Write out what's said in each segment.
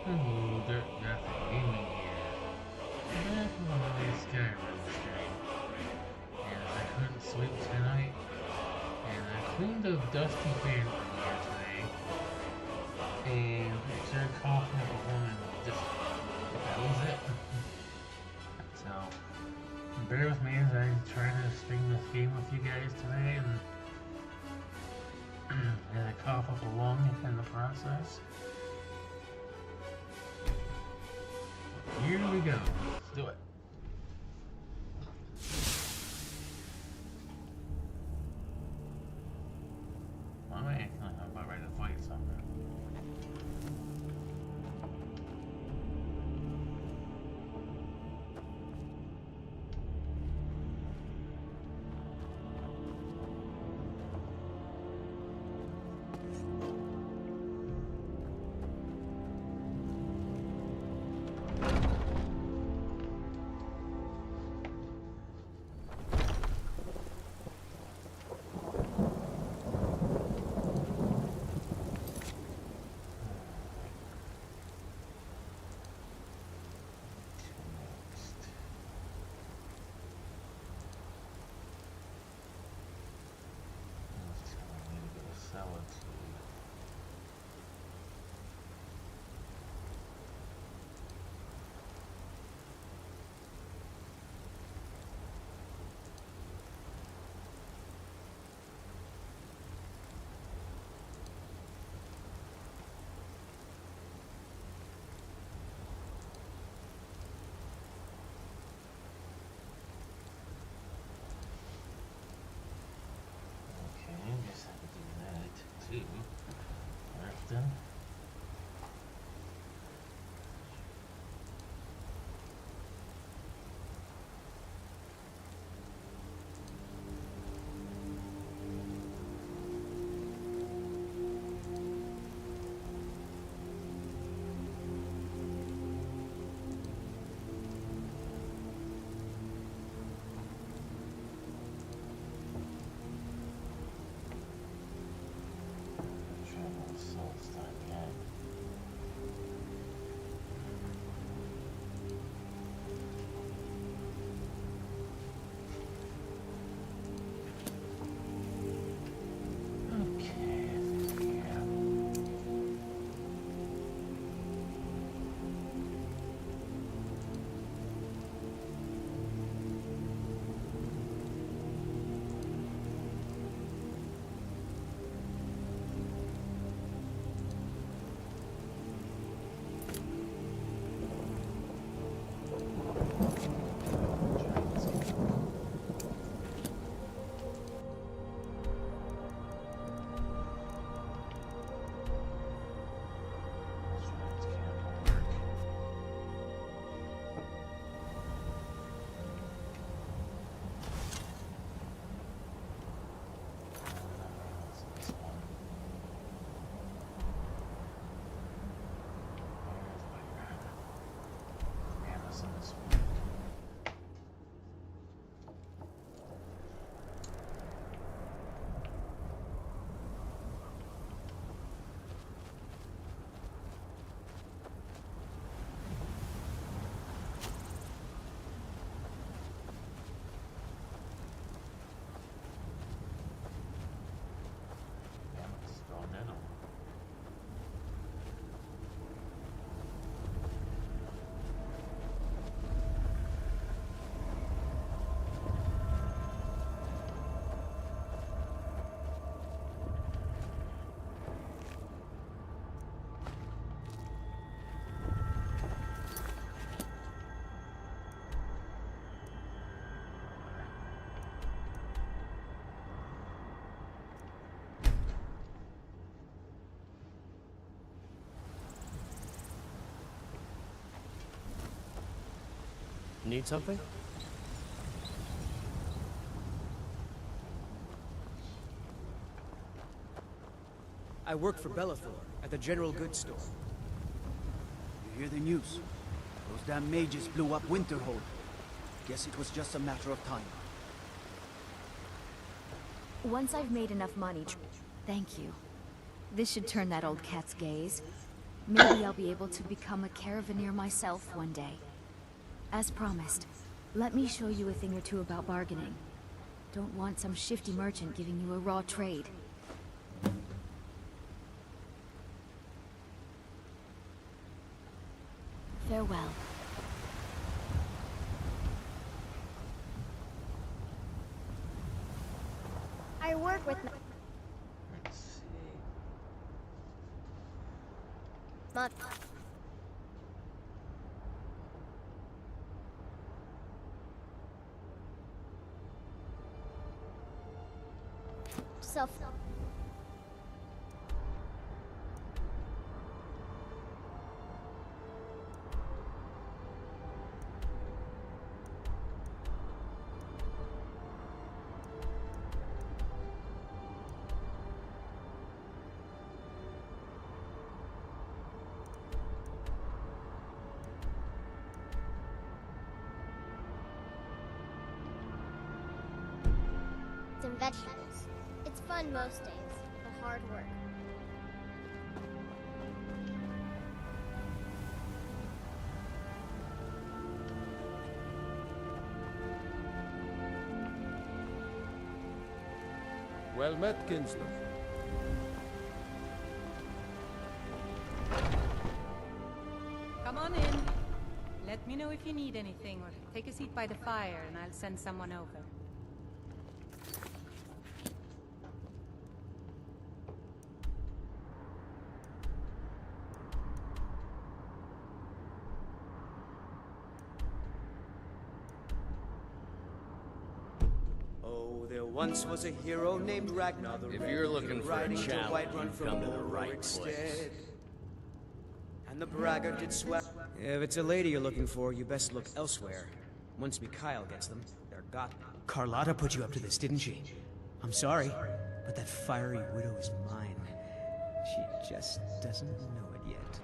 Hello, Dirt Graphic Gaming here. Back with my Skyrim stream. And I couldn't sleep tonight, and I cleaned a dusty fan earlier today, and it started coughing up a one, and just, that was it. So, bear with me as I try to stream this game with you guys today, and as I cough up a lung in the process. Here we go. Let's do it. I'm about ready to fight something. Often. Need something? I work for Bellathor at the general goods store. You hear the news? Those damn mages blew up Winterhold. Guess it was just a matter of time. Once I've made enough money, thank you. This should turn that old cat's gaze. Maybe I'll be able to become a caravaneer myself one day. As promised, let me show you a thing or two about bargaining. Don't want some shifty merchant giving you a raw trade. Farewell. I work with Let's see. my self. And vegetables. It's fun most days, but hard work. Well met, kinsman. Come on in. Let me know if you need anything, or take a seat by the fire and I'll send someone over. Oh, there once was a hero named Ragnar the If Red, you're looking for a riding to challenge, Whiterun you've from come to the Mordor right instead. place. And the braggart did swear. If it's a lady you're looking for, you best look elsewhere. Once Mikhail gets them, they're got. Carlotta put you up to this, didn't she? I'm sorry, but that fiery widow is mine. She just doesn't know it yet.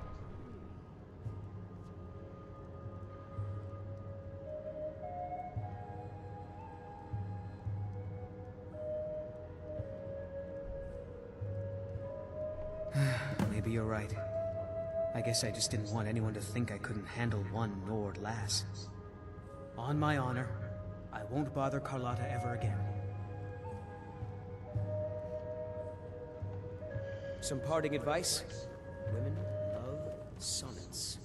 Maybe you're right. I guess I just didn't want anyone to think I couldn't handle one Nord lass. On my honor, I won't bother Carlotta ever again. Some parting advice? Women love sonnets.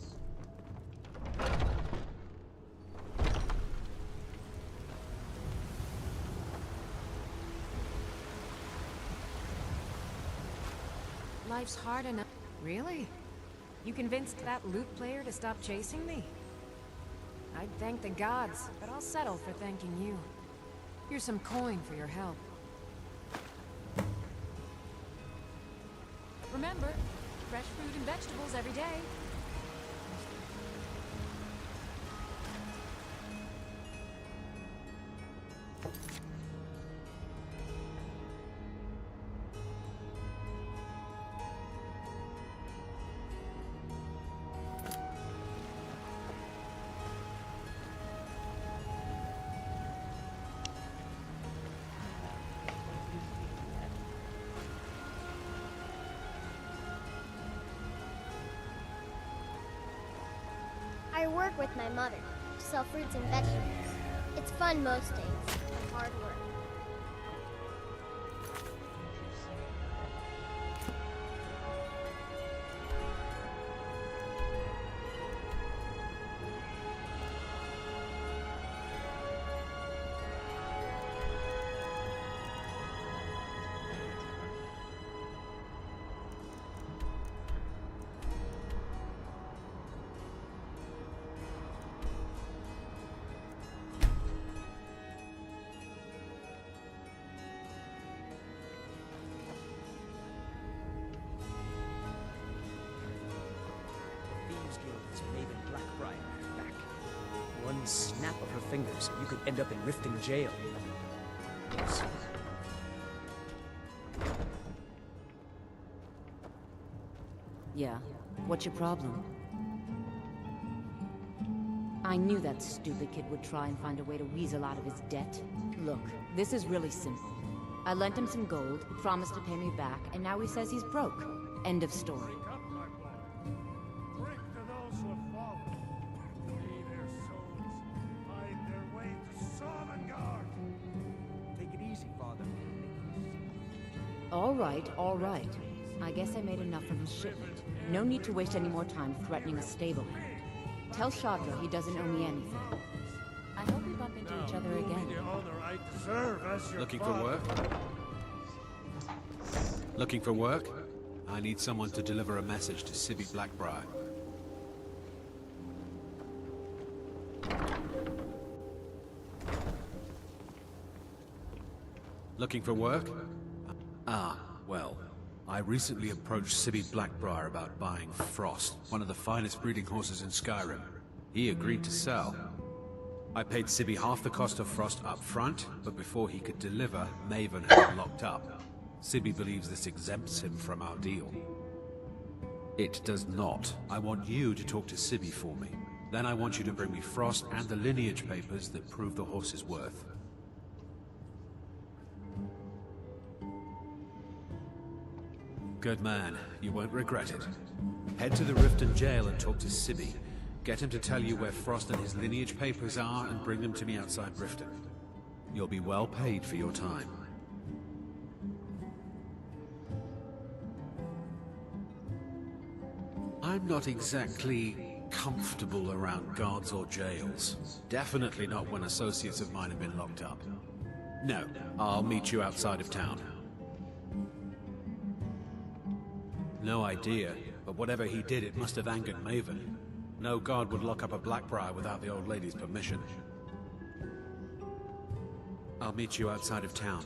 Life's hard enough. Really? You convinced that lute player to stop chasing me? I'd thank the gods, but I'll settle for thanking you. Here's some coin for your help. Remember, fresh fruit and vegetables every day. I work with my mother to sell fruits and vegetables. It's fun most days, but hard work. Thieves Guild has Maven Blackbriar at her back. One snap of her fingers, and you could end up in Riften jail. Yeah. What's your problem? I knew that stupid kid would try and find a way to weasel out of his debt. Look, this is really simple. I lent him some gold, promised to pay me back, and now he says he's broke. End of story. All right, all right. I guess I made enough from his shipment. No need to waste any more time threatening a stable hand. Tell Chandra he doesn't owe me anything. I hope we bump into each other again. Looking for work? Looking for work? I need someone to deliver a message to Sibby Blackbriar. Looking for work? Ah, well. I recently approached Sibby Blackbriar about buying Frost, one of the finest breeding horses in Skyrim. He agreed to sell. I paid Sibby half the cost of Frost up front, but before he could deliver, Maven had him locked up. Sibby believes this exempts him from our deal. It does not. I want you to talk to Sibby for me. Then I want you to bring me Frost and the lineage papers that prove the horse's worth. Good man. You won't regret it. Head to the Riften jail and talk to Sibby. Get him to tell you where Frost and his lineage papers are and bring them to me outside Riften. You'll be well paid for your time. I'm not exactly comfortable around guards or jails. Definitely not when associates of mine have been locked up. No, I'll meet you outside of town. No idea, but whatever he did, it must have angered Maven. No guard would lock up a Blackbriar without the old lady's permission. I'll meet you outside of town.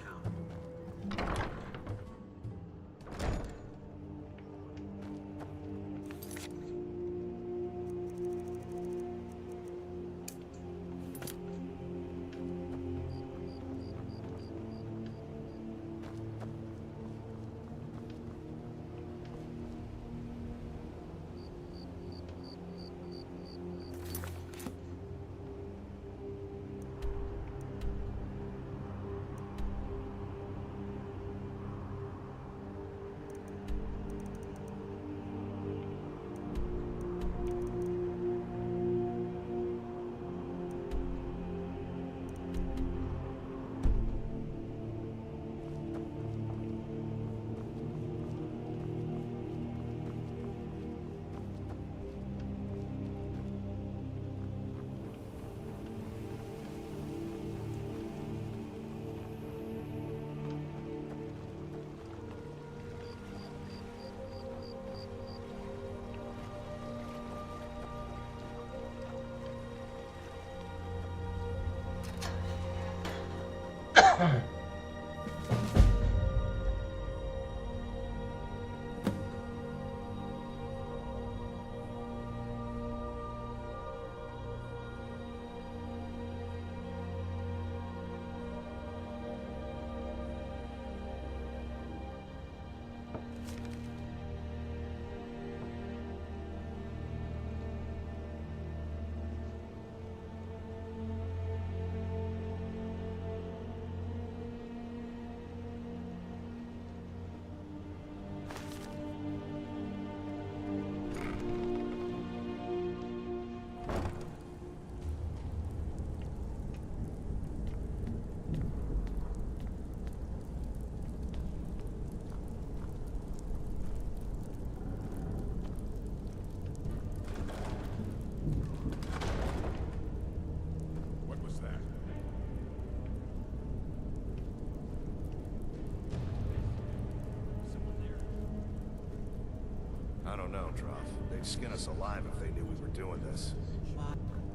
I don't know, Trough. They'd skin us alive if they knew we were doing this.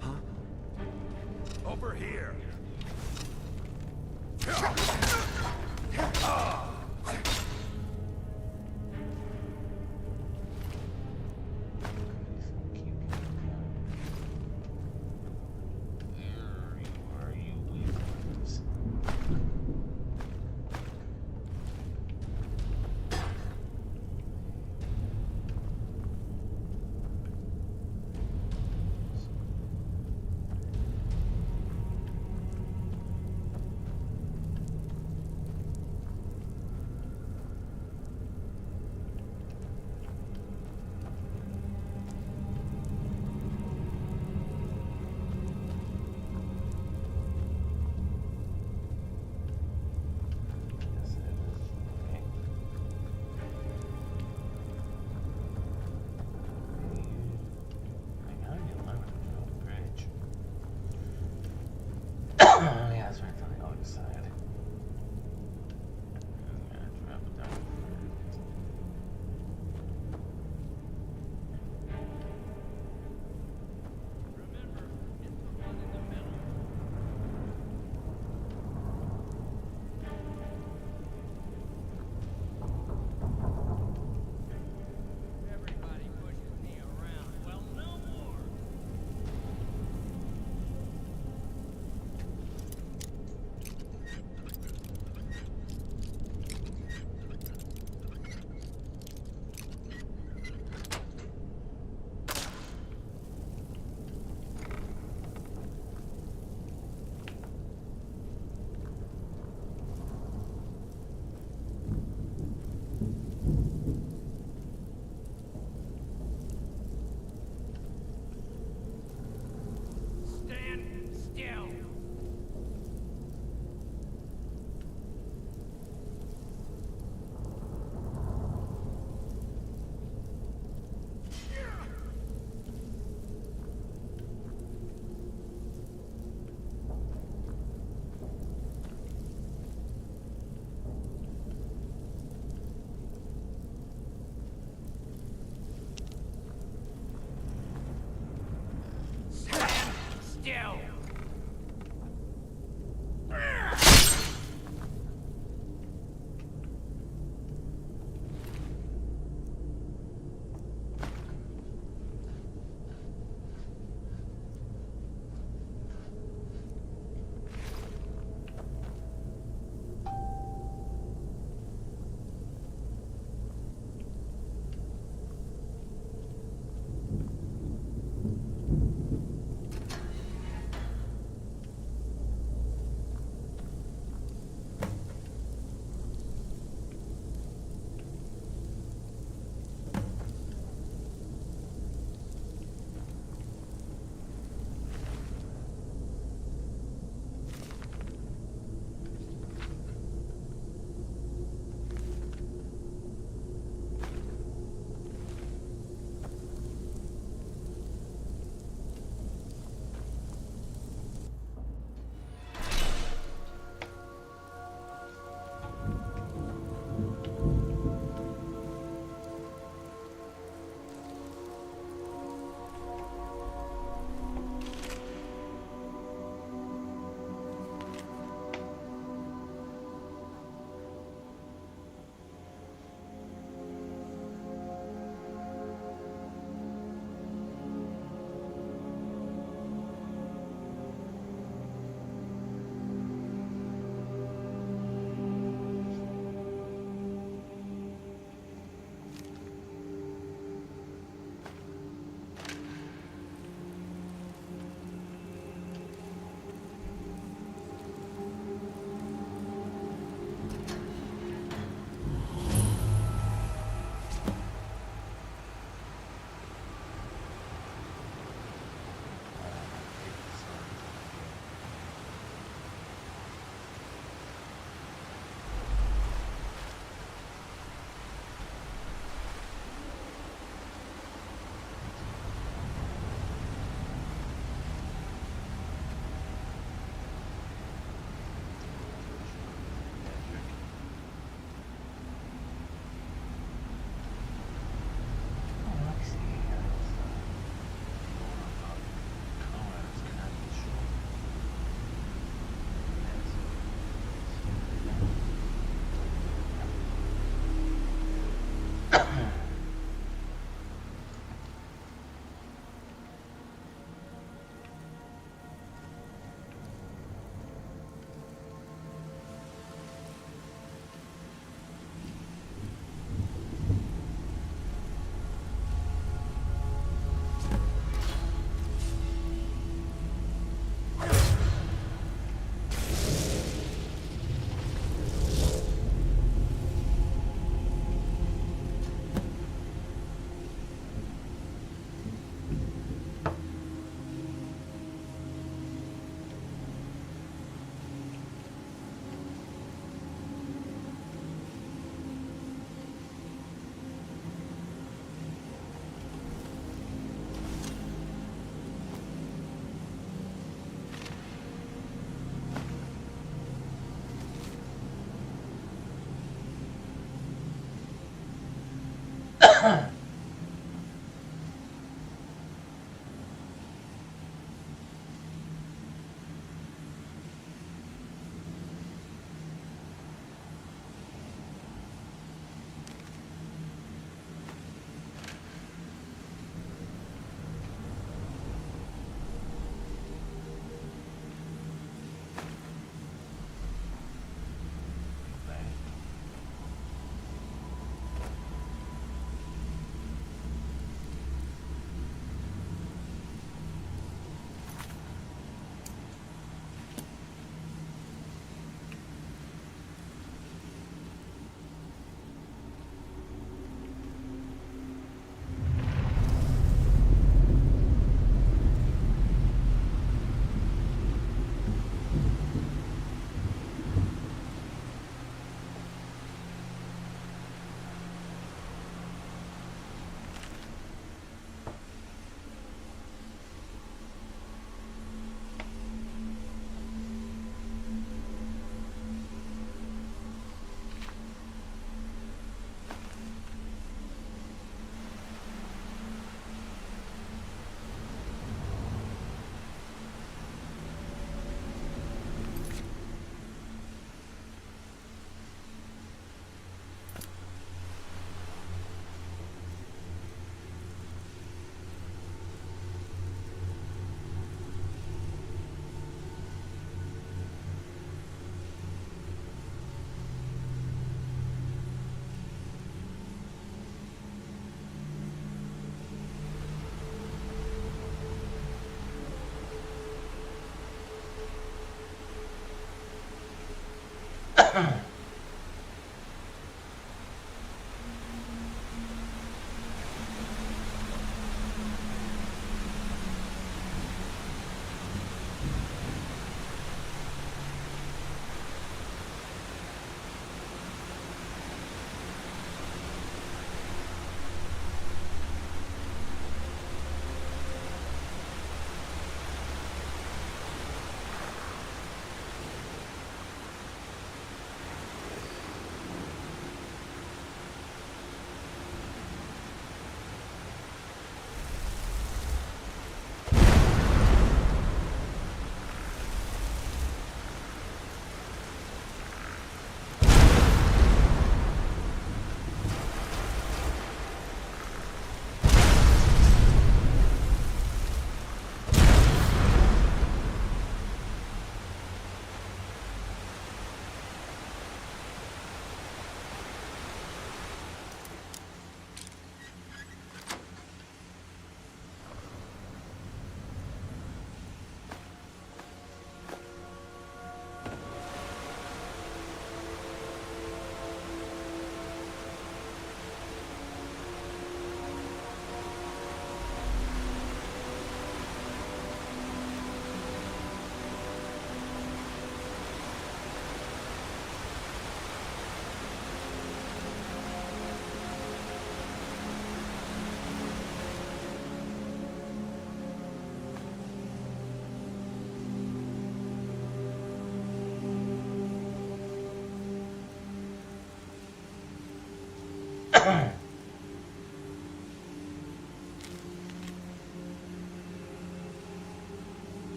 Huh? Over here!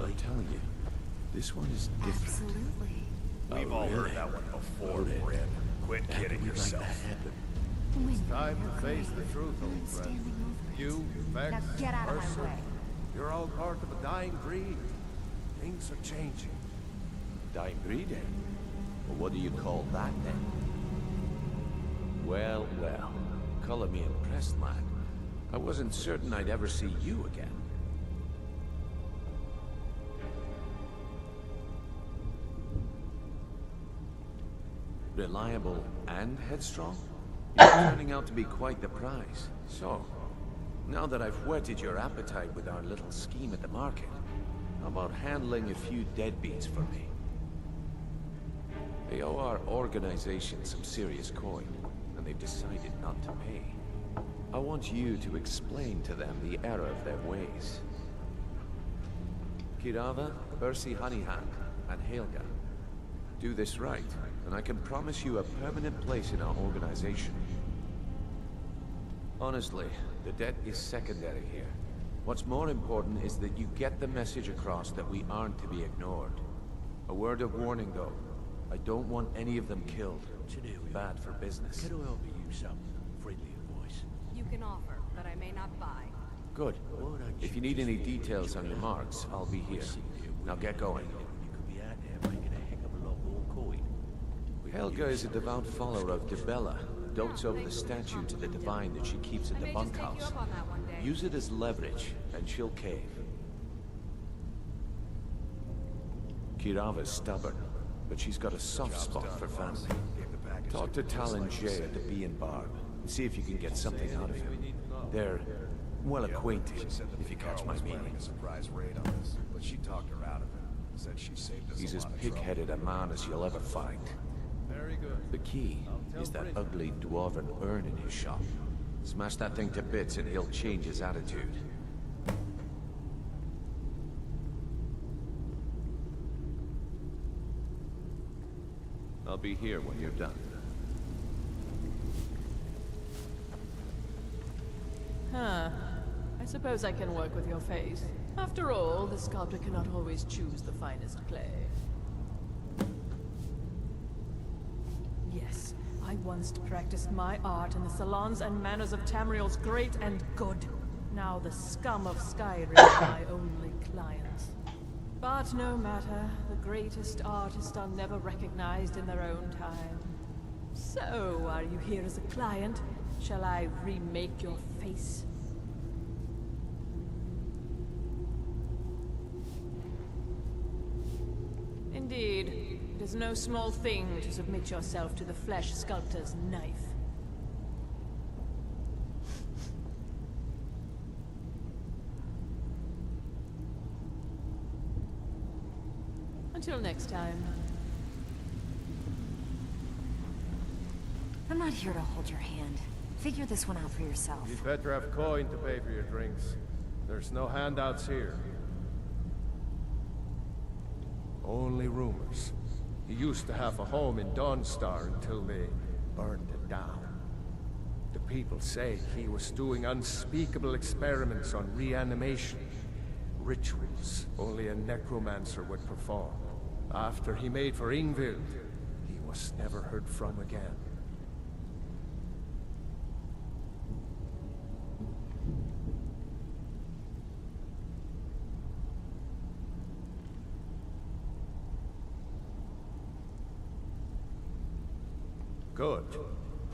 I'm telling you, this one is different. Absolutely. We've all heard that one before, Bryn. Quit kidding yourself. It's time to face the truth, old friend. You, Vex, Now get out of my Mercer, way. you're all part of a dying breed. Things are changing. Dying breed, eh? Well, what do you call that, then? Well, well. Color me impressed, lad. I wasn't certain I'd ever see you again. Reliable and headstrong? You're turning out to be quite the prize. So, now that I've whetted your appetite with our little scheme at the market, how about handling a few deadbeats for me? They owe our organization some serious coin, and they've decided not to pay. I want you to explain to them the error of their ways. Kirava, Percy Honeyhand, and Helga. Do this right, and I can promise you a permanent place in our organization. Honestly, the debt is secondary here. What's more important is that you get the message across that we aren't to be ignored. A word of warning, though. I don't want any of them killed. Bad for business. Could I offer you some friendly advice? You can offer, but I may not buy. Good. If you need any details on your marks, I'll be here. Now get going. You could be out there making a heck of a lot more coin. Helga is a devout follower of Dibella. Dotes over the statue to the divine that she keeps in the bunkhouse. Use it as leverage, and she'll cave. Kirava's stubborn, but she's got a soft spot for family. Talk to Talon Jay at the Bee and Barb, and see if you can get something out of him. They're well acquainted, if you catch my meaning. A surprise raid on us, but she talked her out of it. Said she saved us He's a as lot of trouble. pig-headed a man as you'll ever find. Very good. The key is that ugly dwarven urn in his shop. Smash that thing to bits and he'll change his attitude. I'll be here when you're done. Huh. I suppose I can work with your face. After all, the sculptor cannot always choose the finest clay. Yes, I once practiced my art in the salons and manners of Tamriel's great and good. Now the scum of Skyrim are my only clients. But no matter, the greatest artists are never recognized in their own time. So, are you here as a client? Shall I remake your face? Indeed. It is no small thing to submit yourself to the flesh sculptor's knife. Until next time. I'm not here to hold your hand. Figure this one out for yourself. You'd better have coin to pay for your drinks. There's no handouts here. Only rumors. He used to have a home in Dawnstar until they burned it down. The people say he was doing unspeakable experiments on reanimation. Rituals only a necromancer would perform. After he made for Ingvild, he was never heard from again. Good.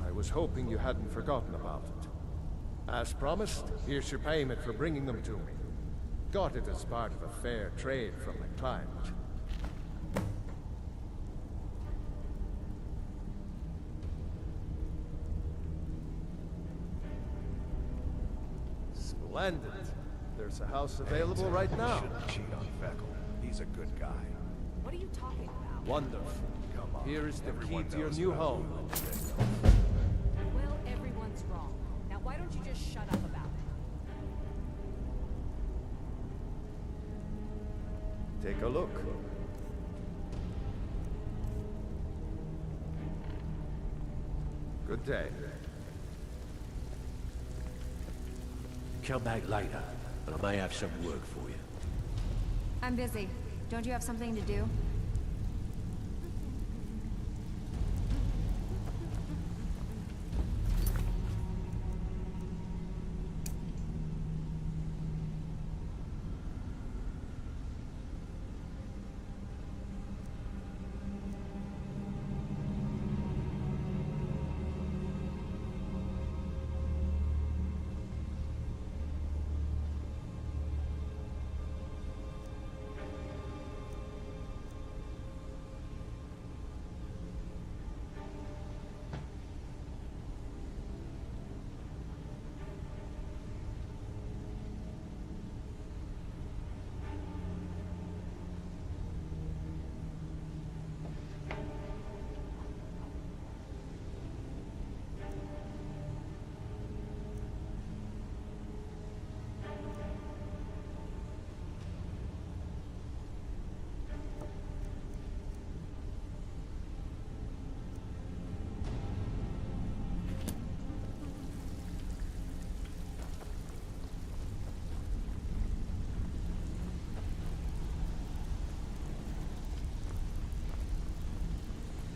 I was hoping you hadn't forgotten about it. As promised, here's your payment for bringing them to me. Got it as part of a fair trade from the client. Splendid. There's a house available right now. Shouldn't cheat on Vekel. He's a good guy. What are you talking about? Wonderful. Come on. Here is the key Everyone to your knows new about home. Well, everyone's wrong. Now why don't you just shut up about it? Take a look. Good day. Come back later, and I may have some work for you. I'm busy. Don't you have something to do?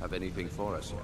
Have anything for us yet?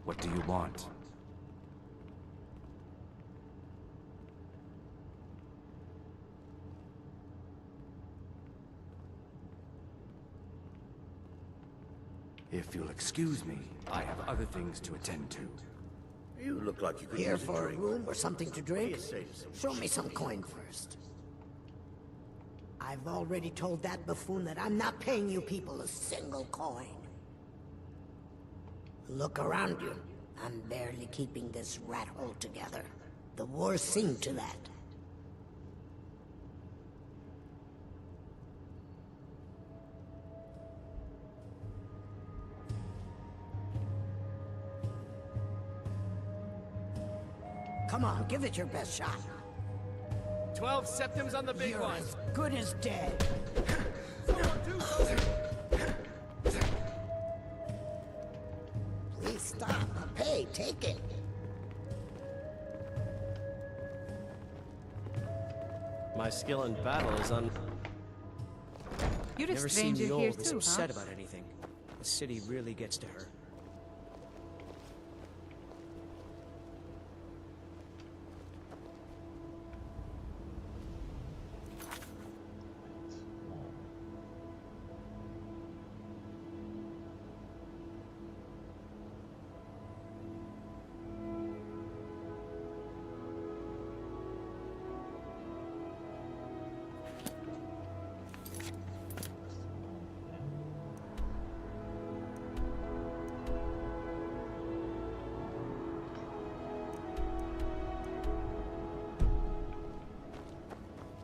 What do you want? If you'll excuse me, I have other things to attend to. You look like you could Here use a for a drink. room or something to drink? What do you say to some Show me some coin first. I've already told that buffoon that I'm not paying you people a single coin. Look around you. I'm barely keeping this rat hole together. The war's seen to that. Come on, give it your best shot. 12 septims on the big You're one. as good as dead. Please stop. Pay, take it. My skill in battle is You're a Never seen stranger Mule here this too, upset huh? about anything. The city really gets to her.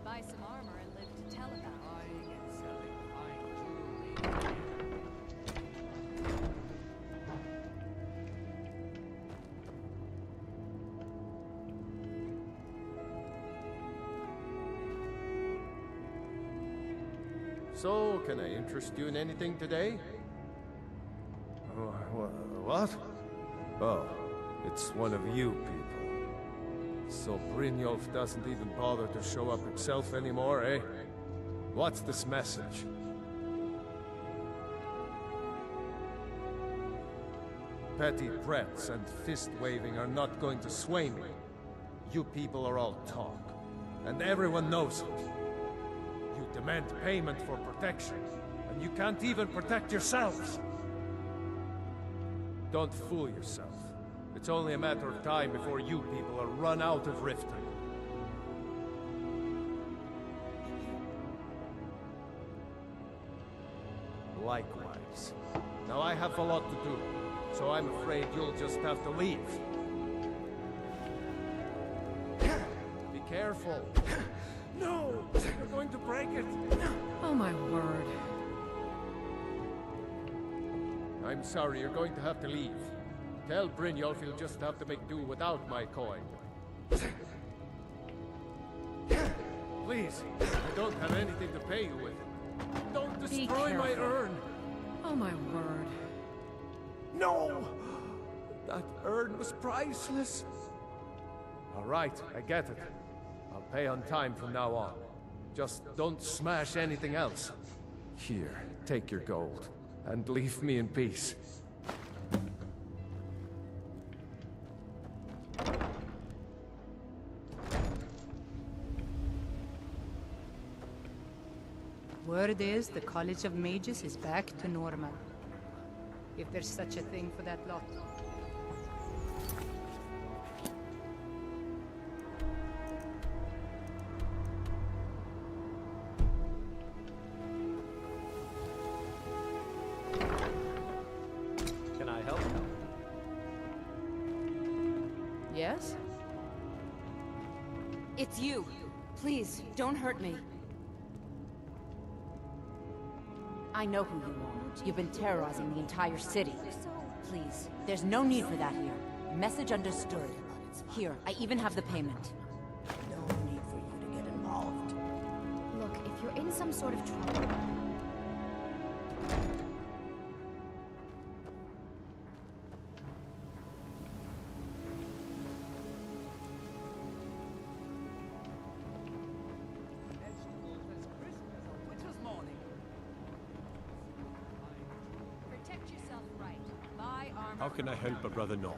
Buy some armor and live to tell about So, can I interest you in anything today? What? Oh, it's one of you people. So Brynjolf doesn't even bother to show up himself anymore, eh? What's this message? Petty threats and fist-waving are not going to sway me. You people are all talk, and everyone knows it. You demand payment for protection, and you can't even protect yourselves. Don't fool yourself. It's only a matter of time before you people are run out of Riften. Likewise. Now I have a lot to do, so I'm afraid you'll just have to leave. Be careful. No! You're going to break it! Oh my word. I'm sorry, you're going to have to leave. Tell Brynjolf he'll just have to make do without my coin. Please, I don't have anything to pay you with. Don't destroy my urn! Oh my word. No! That urn was priceless. All right, I get it. I'll pay on time from now on. Just don't smash anything else. Here, take your gold, and leave me in peace. Word is the College of Mages is back to normal. If there's such a thing for that lot. Can I help? Yes? It's you. Please, don't hurt me. I know who you are. You've been terrorizing the entire city. Please, there's no need for that here. Message understood. Here, I even have the payment. No need for you to get involved. Look, if you're in some sort of trouble... Protect yourself right. Buy How can I help a brother not?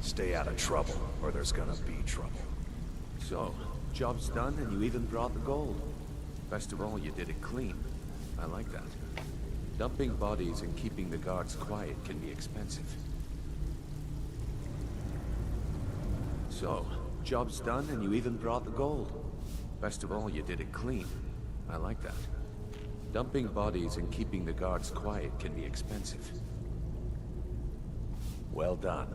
Stay out of trouble, or there's gonna be trouble. So, job's done and you even brought the gold. Best of all, you did it clean. I like that. Dumping bodies and keeping the guards quiet can be expensive. So, job's done and you even brought the gold. Best of all, you did it clean. I like that. Dumping bodies and keeping the guards quiet can be expensive. Well done.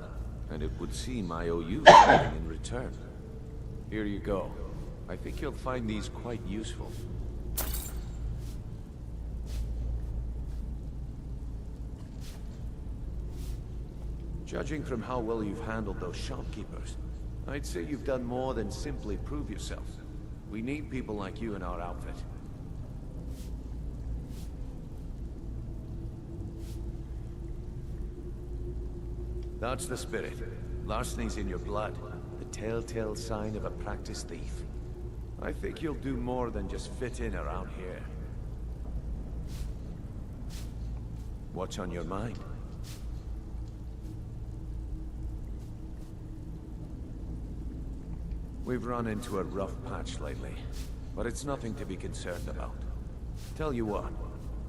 And it would seem I owe you something in return. Here you go. I think you'll find these quite useful. Judging from how well you've handled those shopkeepers, I'd say you've done more than simply prove yourself. We need people like you in our outfit. That's the spirit. Larceny's in your blood. The telltale sign of a practiced thief. I think you'll do more than just fit in around here. What's on your mind? We've run into a rough patch lately, but it's nothing to be concerned about. Tell you what,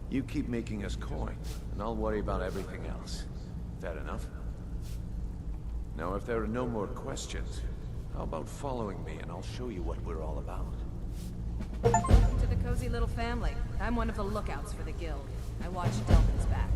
you keep making us coin, and I'll worry about everything else. Fair enough? Now, if there are no more questions, how about following me and I'll show you what we're all about? Welcome to the cozy little family. I'm one of the lookouts for the guild. I watch Delvin's back.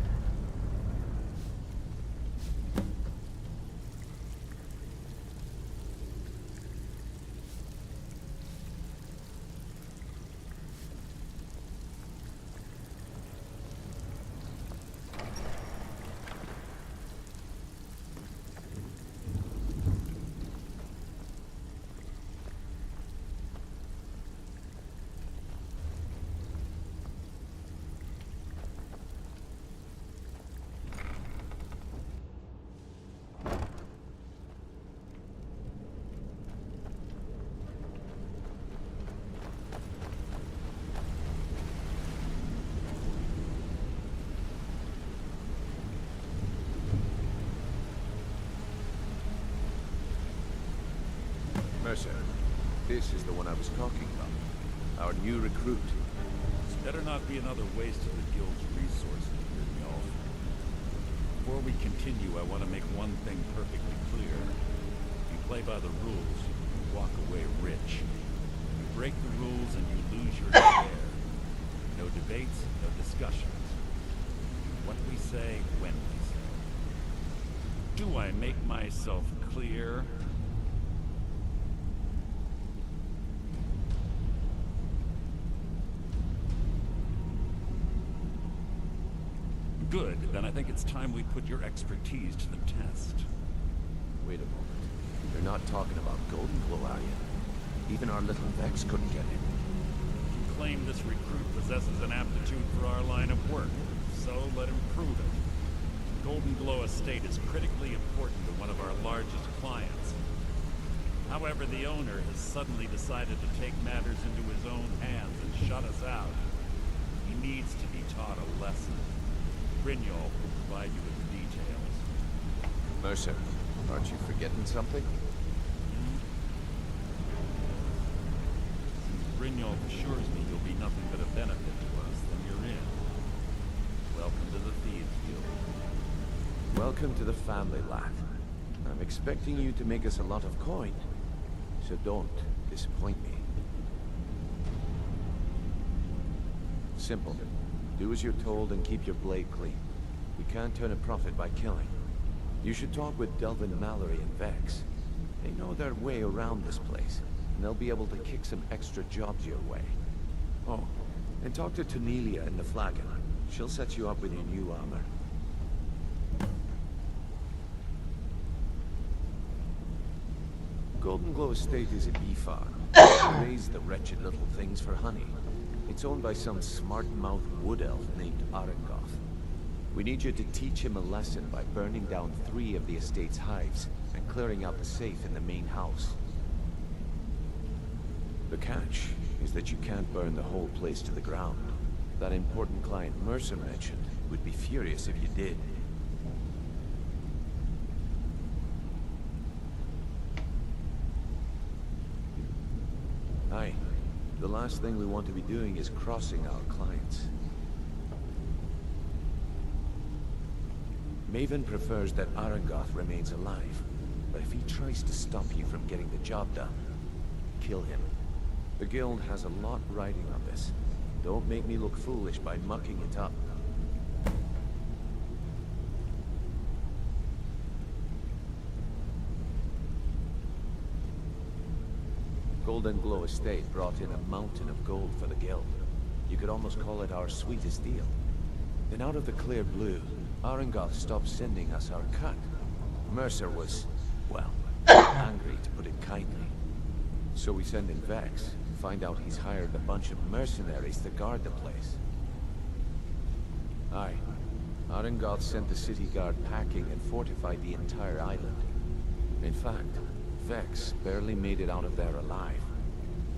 Mercer, this is the one I was talking about. Our new recruit. This better not be another waste of the guild's resources, y'all. Before we continue, I want to make one thing perfectly clear. If you play by the rules, you walk away rich. You break the rules and you lose your share. No debates, no discussions. What we say, when we say. Do I make myself clear? Good, then I think it's time we put your expertise to the test. Wait a moment. You're not talking about Golden Glow, are you? Even our little Vex couldn't get in. You claim this recruit possesses an aptitude for our line of work, so let him prove it. Golden Glow Estate is critically important to one of our largest clients. However, the owner has suddenly decided to take matters into his own hands and shut us out. He needs to be taught a lesson. Brynjol will provide you with the details. Mercer, aren't you forgetting something? Since Brynjol assures me you'll be nothing but a benefit to us, then you're in. Welcome to the Thieves Guild. Welcome to the family, lad. I'm expecting you to make us a lot of coin, so don't disappoint me. Simple. Do as you're told and keep your blade clean. We can't turn a profit by killing. You should talk with Delvin Mallory and Vex. They know their way around this place, and they'll be able to kick some extra jobs your way. Oh, and talk to Cornelia in the Flagon. She'll set you up with your new armor. Golden Glow Estate is a bee farm. They raise the wretched little things for honey. It's owned by some smart-mouthed wood elf named Arangoth. We need you to teach him a lesson by burning down 3 of the estate's hives and clearing out the safe in the main house. The catch is that you can't burn the whole place to the ground. That important client Mercer mentioned would be furious if you did. Aye. The last thing we want to be doing is crossing our clients. Maven prefers that Arangoth remains alive, but if he tries to stop you from getting the job done, kill him. The guild has a lot riding on this. Don't make me look foolish by mucking it up. Golden Glow Estate brought in a mountain of gold for the guild. You could almost call it our sweetest deal. Then out of the clear blue, Arangoth stopped sending us our cut. Mercer was, well, angry to put it kindly. So we send in Vex, find out he's hired a bunch of mercenaries to guard the place. Aye. Arangoth sent the city guard packing and fortified the entire island. In fact, Vex barely made it out of there alive.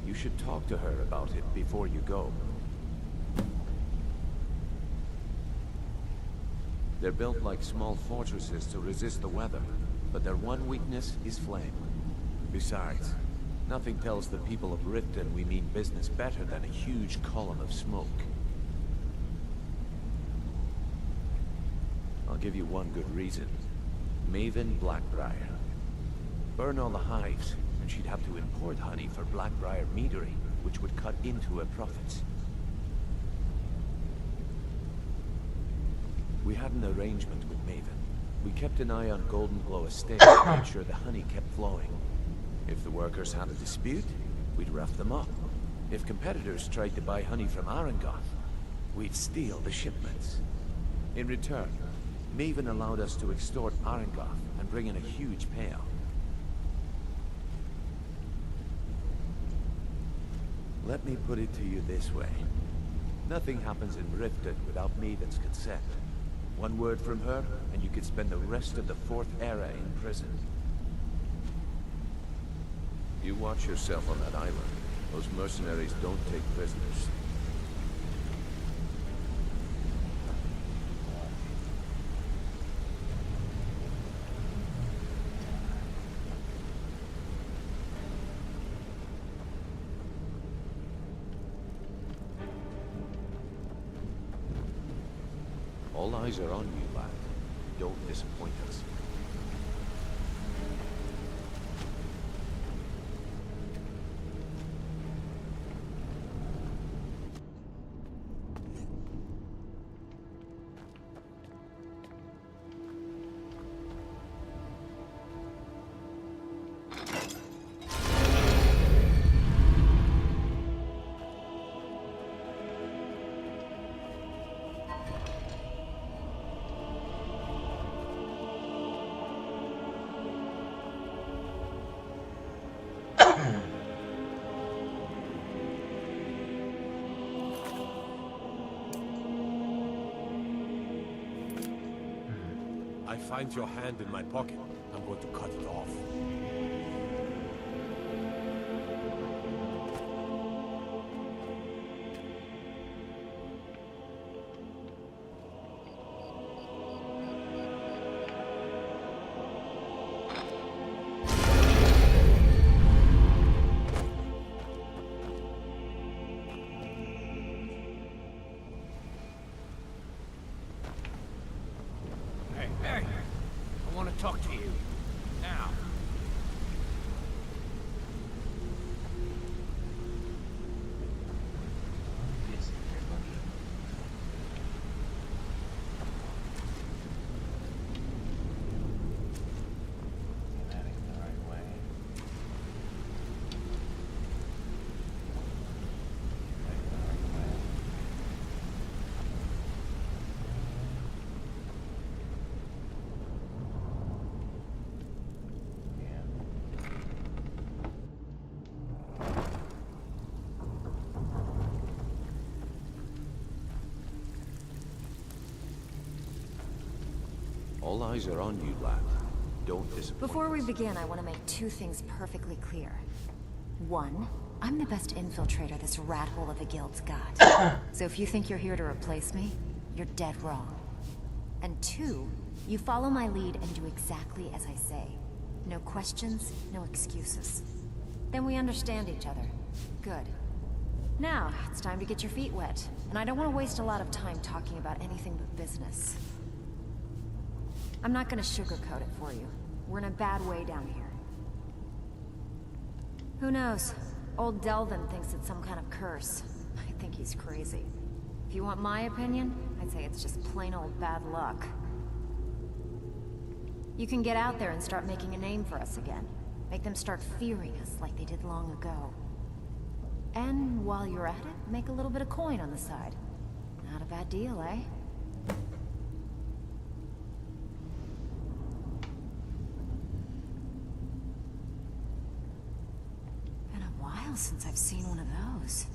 You should talk to her about it before you go. They're built like small fortresses to resist the weather, but their one weakness is flame. Besides, nothing tells the people of Riften we mean business better than a huge column of smoke. I'll give you one good reason. Maven Blackbriar. Burn all the hives, and she'd have to import honey for Blackbriar meadery, which would cut into her profits. We had an arrangement with Maven. We kept an eye on Golden Glow Estate to make sure the honey kept flowing. If the workers had a dispute, we'd rough them up. If competitors tried to buy honey from Arangoth, we'd steal the shipments. In return, Maven allowed us to extort Arangoth and bring in a huge payout. Let me put it to you this way. Nothing happens in Riften without Maven's consent. One word from her, and you could spend the rest of the 4th era in prison. You watch yourself on that island. Those mercenaries don't take prisoners. All eyes are on you, lad. Don't disappoint us. I find your hand in my pocket. I'm going to cut it off. Hey, I want to talk to you. Now. All eyes are on you, lad. Don't disappoint Before we us. begin, I want to make two things perfectly clear. One, I'm the best infiltrator this rat hole of a guild's got. So if you think you're here to replace me, you're dead wrong. And two, you follow my lead and do exactly as I say. No questions, no excuses. Then we understand each other. Good. Now, it's time to get your feet wet. And I don't want to waste a lot of time talking about anything but business. I'm not gonna sugarcoat it for you. We're in a bad way down here. Who knows? Old Delvin thinks it's some kind of curse. I think he's crazy. If you want my opinion, I'd say it's just plain old bad luck. You can get out there and start making a name for us again. Make them start fearing us like they did long ago. And while you're at it, make a little bit of coin on the side. Not a bad deal, eh? Since I've seen one of those.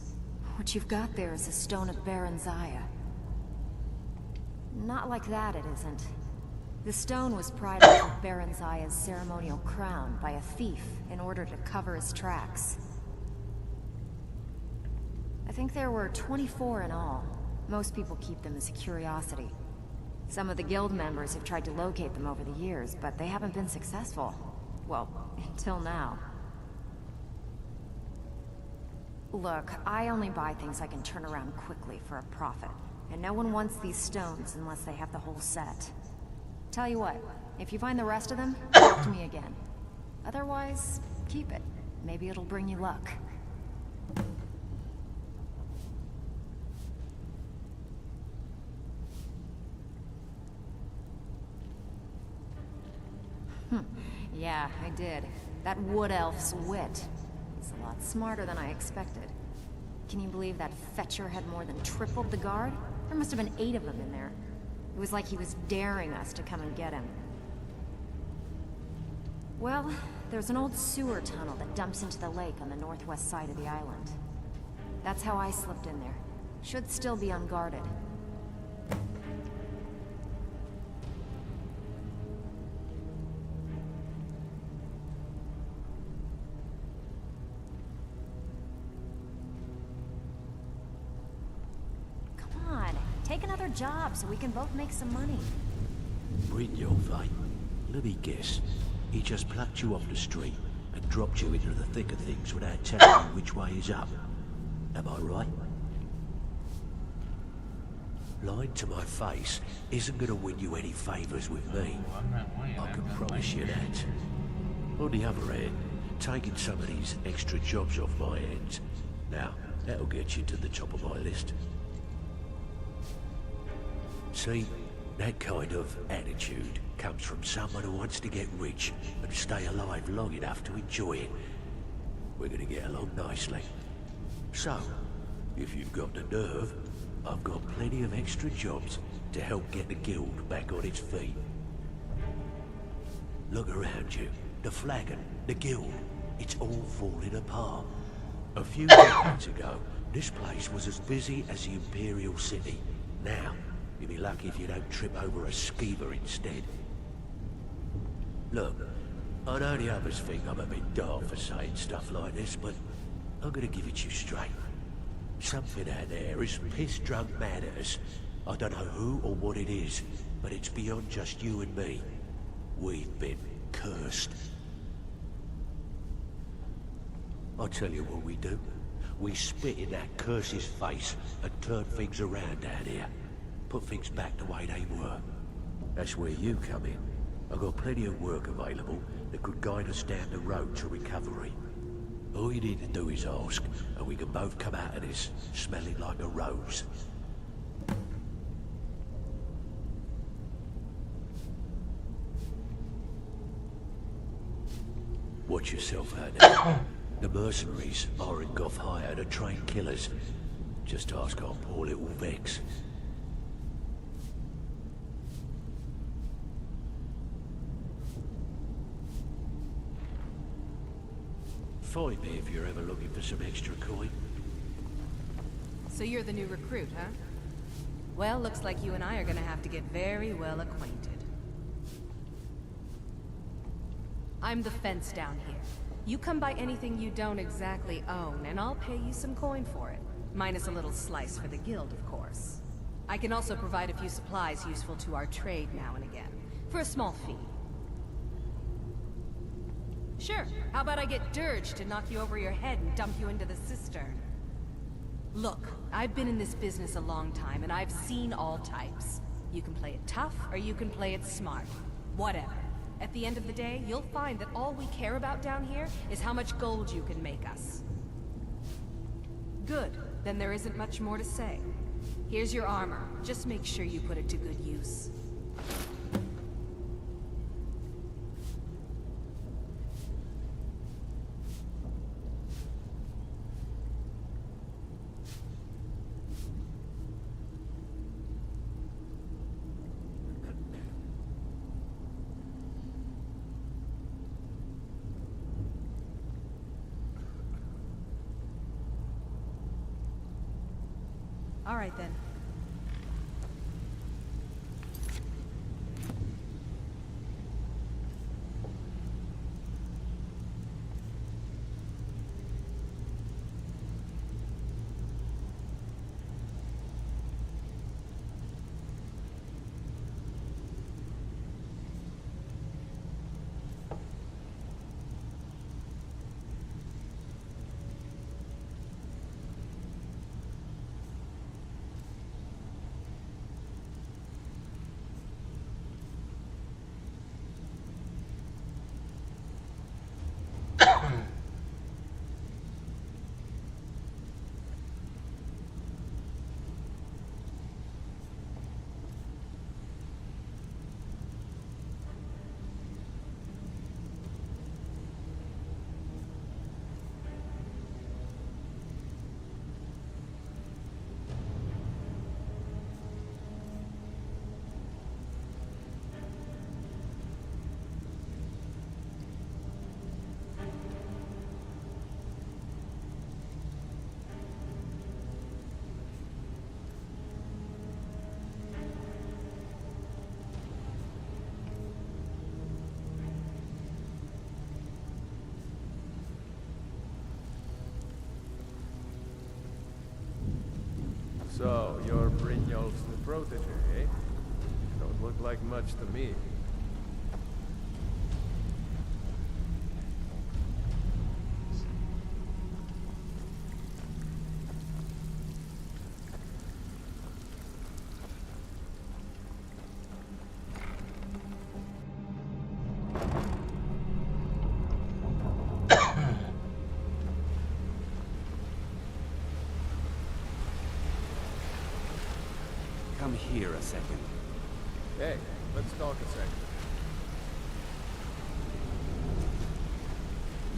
What you've got there is a stone of Baron Zaya. Not like that, it isn't. The stone was pried off of Baron Zaya's ceremonial crown by a thief in order to cover his tracks. I think there were 24 in all. Most people keep them as a curiosity. Some of the guild members have tried to locate them over the years, but they haven't been successful. Well, until now. Look, I only buy things I can turn around quickly for a profit. And no one wants these stones unless they have the whole set. Tell you what, if you find the rest of them, talk to me again. Otherwise, keep it. Maybe it'll bring you luck. Yeah, I did. That wood elf's wit. He's a lot smarter than I expected. Can you believe that fetcher had more than tripled the guard? There must have been 8 of them in there. It was like he was daring us to come and get him. Well, there's an old sewer tunnel that dumps into the lake on the northwest side of the island. That's how I slipped in there. Should still be unguarded. Take another job so we can both make some money. Brynjolf, let me guess. He just plucked you off the street and dropped you into the thick of things without telling you which way is up. Am I right? Lying to my face isn't gonna win you any favors with me. I can promise you that. On the other hand, taking some of these extra jobs off my hands, now, that'll get you to the top of my list. See, that kind of attitude comes from someone who wants to get rich and stay alive long enough to enjoy it. We're gonna get along nicely. So, if you've got the nerve, I've got plenty of extra jobs to help get the guild back on its feet. Look around you. The flagon, the guild, it's all falling apart. A few decades ago, this place was as busy as the Imperial City. Now, you'll be lucky if you don't trip over a skeever instead. Look, I know the others think I'm a bit daft for saying stuff like this, but I'm gonna give it to you straight. Something out there is piss-drunk mad at us. I don't know who or what it is, but it's beyond just you and me. We've been cursed. I'll tell you what we do. We spit in that curse's face and turn things around down here. Put things back the way they were. That's where you come in. I've got plenty of work available that could guide us down the road to recovery. All you need to do is ask, and we can both come out of this smelling like a rose. Watch yourself out there. The mercenaries are in Goth hired to train killers. Just ask our poor little Vex. Find me if you're ever looking for some extra coin. So you're the new recruit, huh? Well, looks like you and I are gonna have to get very well acquainted. I'm the fence down here. You come by anything you don't exactly own, and I'll pay you some coin for it. Minus a little slice for the guild, of course. I can also provide a few supplies useful to our trade now and again, for a small fee. Sure, how about I get Dirge to knock you over your head and dump you into the cistern? Look, I've been in this business a long time, and I've seen all types. You can play it tough, or you can play it smart. Whatever. At the end of the day, you'll find that all we care about down here is how much gold you can make us. Good. Then there isn't much more to say. Here's your armor. Just make sure you put it to good use. All right, then. So, you're Brynjolf's new protege, eh? Don't look like much to me. Come here a second. Hey, let's talk a second.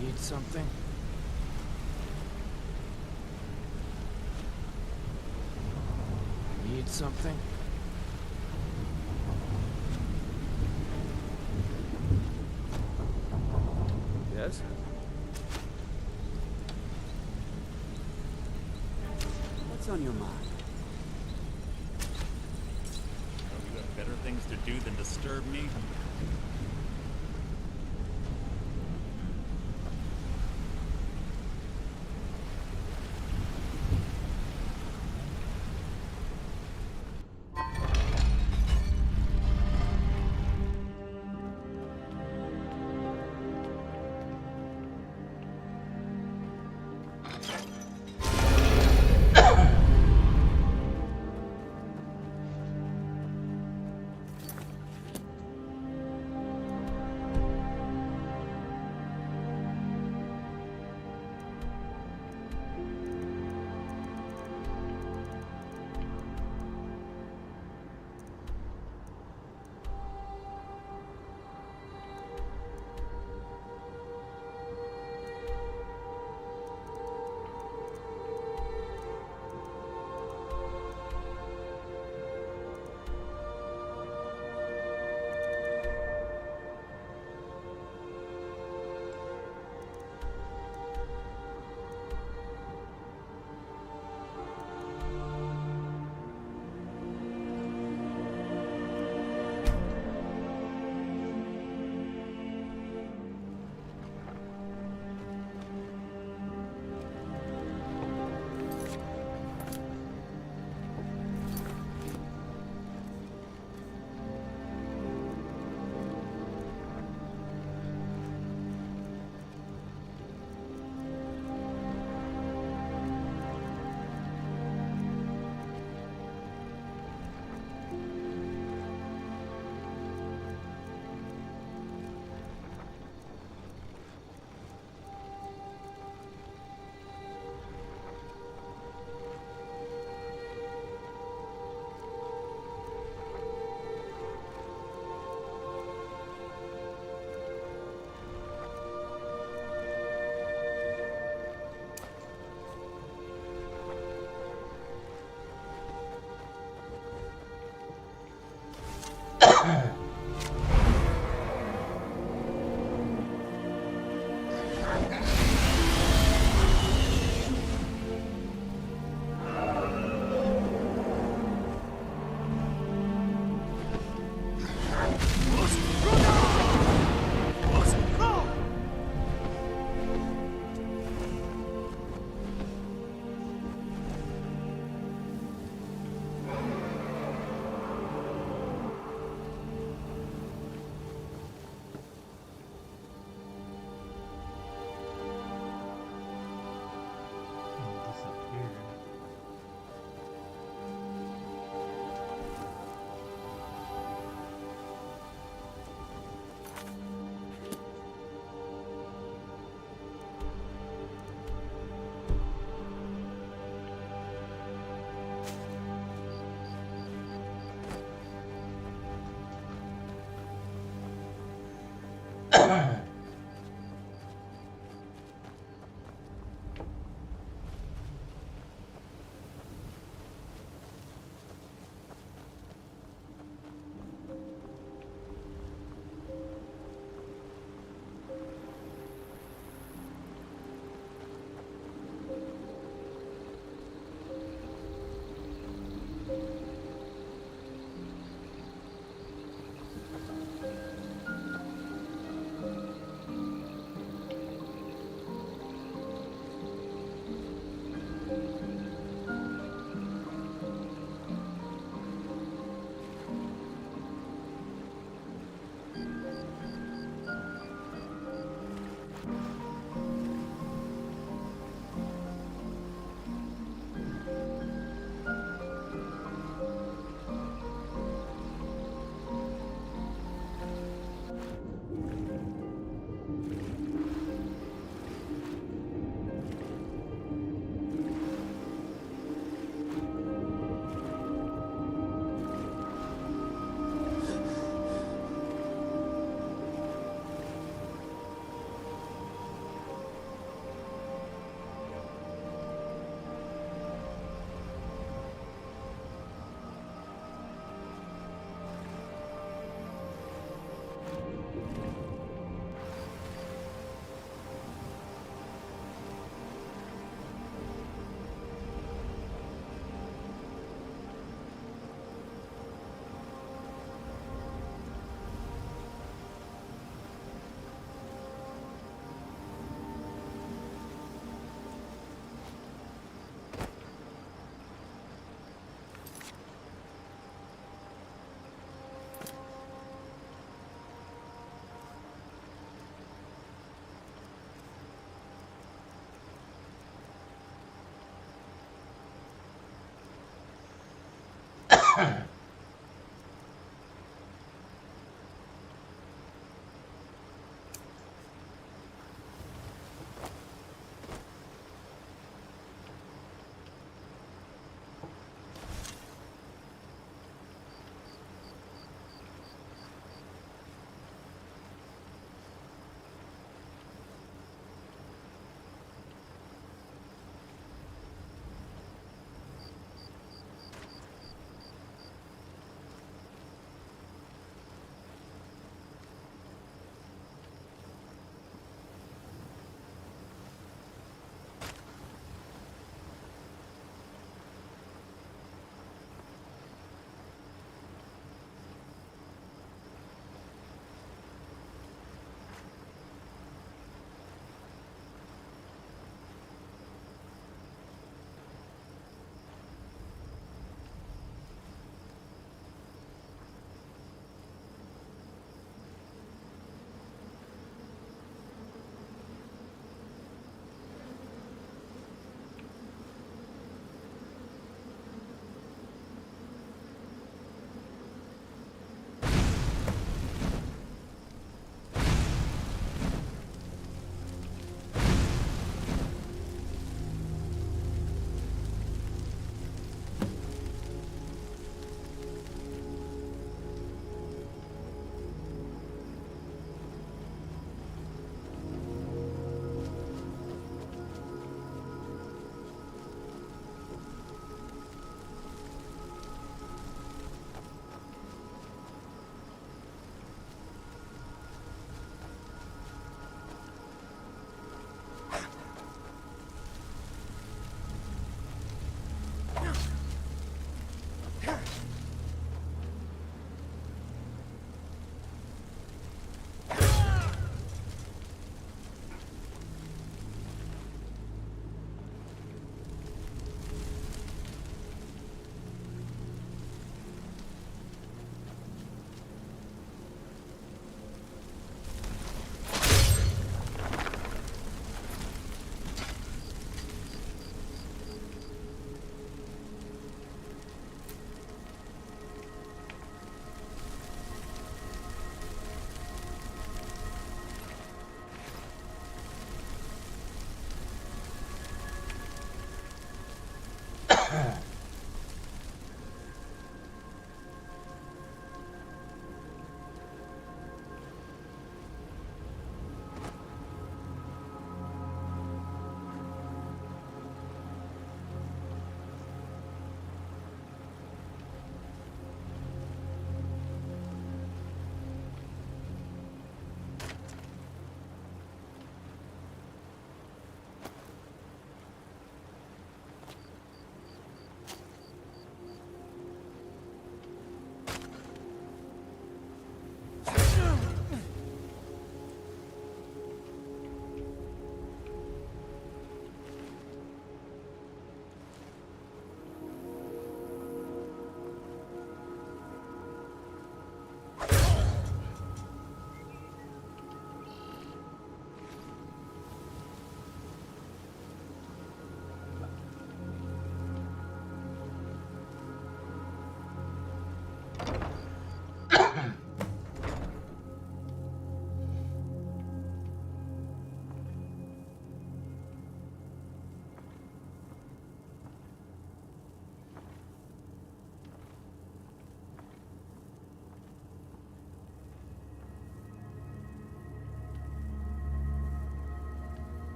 Need something? Need something? Yes? What's on your mind? You got better things to do than disturb me?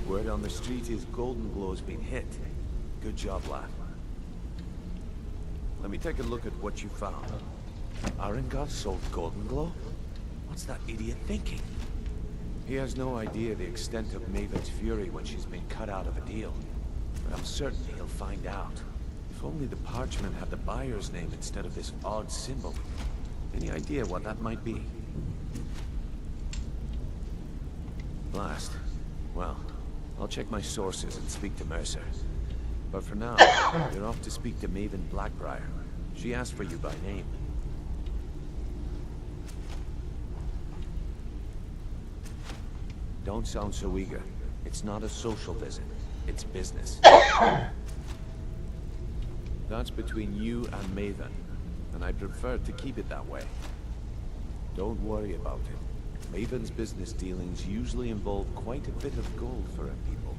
Word on the street is Golden Glow's been hit. Good job, lad. Let me take a look at what you found. Arengar sold Golden Glow? What's that idiot thinking? He has no idea the extent of Maven's fury when she's been cut out of a deal. But I'm certain he'll find out. If only the parchment had the buyer's name instead of this odd symbol. Any idea what that might be? Blast. Well, I'll check my sources and speak to Mercer. But for now, you're off to speak to Maven Blackbriar. She asked for you by name. Don't sound so eager. It's not a social visit. It's business. That's between you and Maven, and I prefer to keep it that way. Don't worry about it. Maven's business dealings usually involve quite a bit of gold for her people.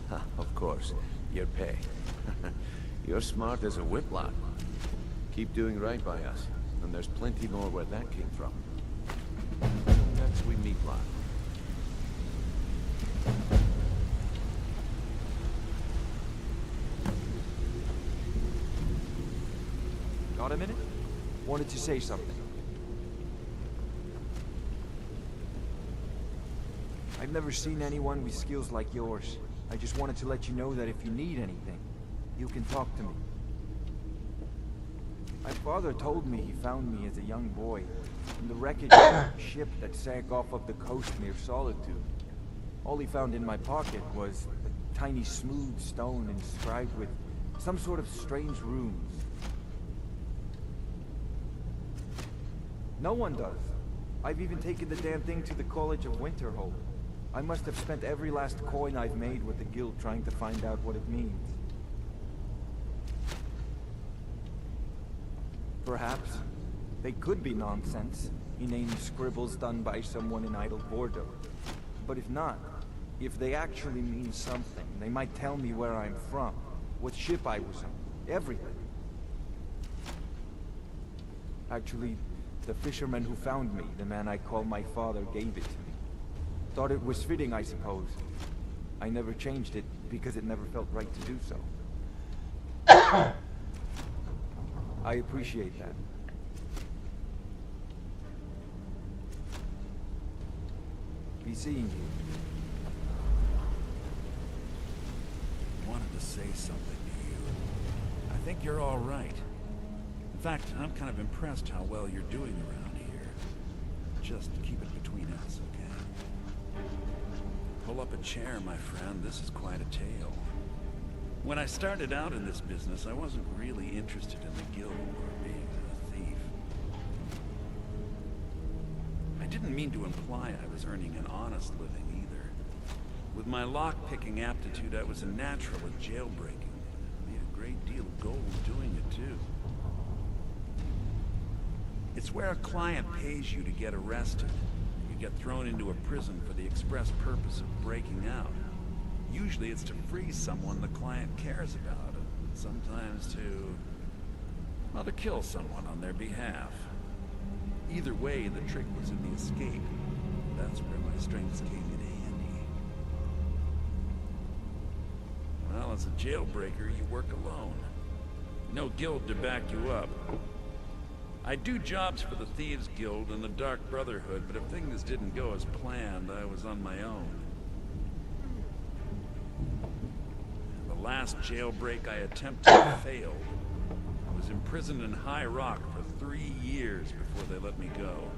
Ha, of course, your pay. You're smart as a whip, lad. Keep doing right by us, and there's plenty more where that came from. Next we meet, lad. Got a minute? Wanted to say something. I've never seen anyone with skills like yours. I just wanted to let you know that if you need anything, you can talk to me. My father told me he found me as a young boy in the wreckage of a ship that sank off of the coast near Solitude. All he found in my pocket was a tiny smooth stone inscribed with some sort of strange runes. No one does. I've even taken the damn thing to the College of Winterhold. I must have spent every last coin I've made with the guild trying to find out what it means. Perhaps they could be nonsense, inane scribbles done by someone in idle boredom. But if not, If they actually mean something, they might tell me where I'm from, what ship I was on, everything. Actually, the fisherman who found me, the man I call my father, gave it to me. Thought it was fitting, I suppose. I never changed it because it never felt right to do so. I appreciate that. Be seeing you. Wanted to say something to you. I think you're all right. In fact, I'm kind of impressed how well you're doing around here. Just keep it between us, okay? Pull up a chair, my friend. This is quite a tale. When I started out in this business, I wasn't really interested in the guild or being a thief. I didn't mean to imply I was earning an honest living either. With my lock-picking aptitude, I was a natural at jailbreaking. I made a great deal of gold doing it, too. It's where a client pays you to get arrested. You get thrown into a prison for the express purpose of breaking out. Usually it's to free someone the client cares about, and sometimes well, to kill someone on their behalf. Either way, the trick was in the escape. That's where my strengths came in handy. Well, as a jailbreaker, you work alone. No guild to back you up. I do jobs for the Thieves Guild and the Dark Brotherhood, but if things didn't go as planned, I was on my own. The last jailbreak I attempted failed. I was imprisoned in High Rock for 3 years before they let me go.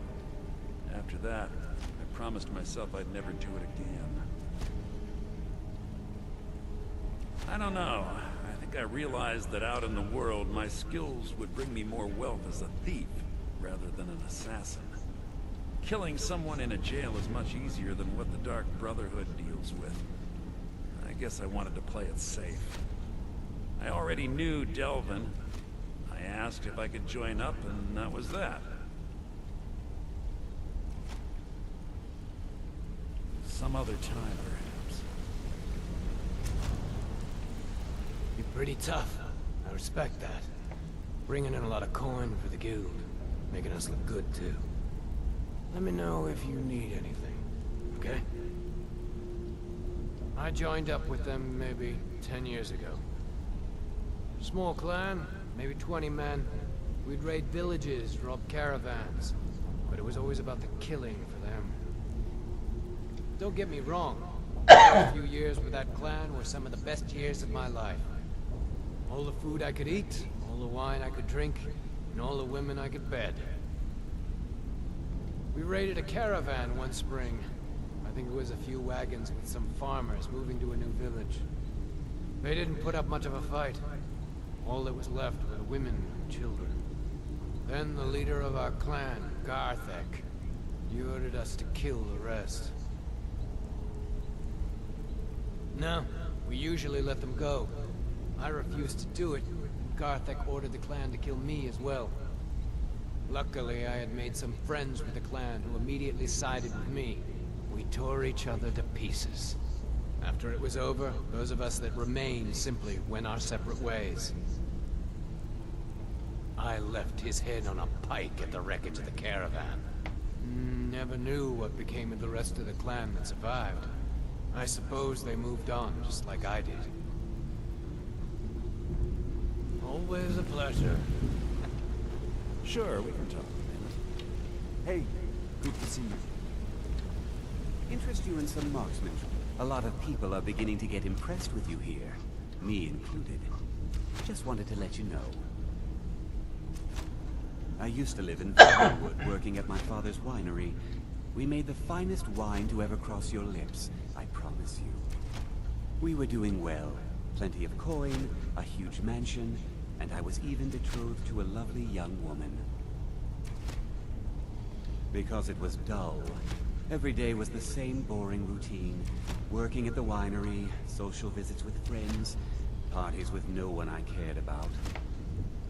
After that, I promised myself I'd never do it again. I don't know. I think I realized that out in the world, my skills would bring me more wealth as a thief, rather than an assassin. Killing someone in a jail is much easier than what the Dark Brotherhood deals with. I guess I wanted to play it safe. I already knew Delvin. I asked if I could join up, and that was that. Some other time, perhaps. You're pretty tough. I respect that. Bringing in a lot of coin for the guild. Making us look good, too. Let me know if you need anything, okay? I joined up with them maybe 10 years ago. Small clan, maybe 20 men. We'd raid villages, rob caravans. But it was always about the killing for them. Don't get me wrong. The first few years with that clan were some of the best years of my life. All the food I could eat, all the wine I could drink, and all the women I could bed. We raided a caravan one spring. I think it was a few wagons with some farmers moving to a new village. They didn't put up much of a fight. All that was left were the women and children. Then the leader of our clan, Garthek, he ordered us to kill the rest. No, we usually let them go. I refused to do it. Garthek ordered the clan to kill me as well. Luckily, I had made some friends with the clan who immediately sided with me. We tore each other to pieces. After it was over, those of us that remained simply went our separate ways. I left his head on a pike at the wreckage of the caravan. Never knew what became of the rest of the clan that survived. I suppose they moved on, just like I did. Always a pleasure. Sure, we can talk. Hey, good to see you. Interest you in some marksmanship. A lot of people are beginning to get impressed with you here, me included. Just wanted to let you know. I used to live in Valenwood, working at my father's winery. We made the finest wine to ever cross your lips, I promise you. We were doing well. Plenty of coin, a huge mansion, and I was even betrothed to a lovely young woman. Because it was dull. Every day was the same boring routine. Working at the winery, social visits with friends, parties with no one I cared about.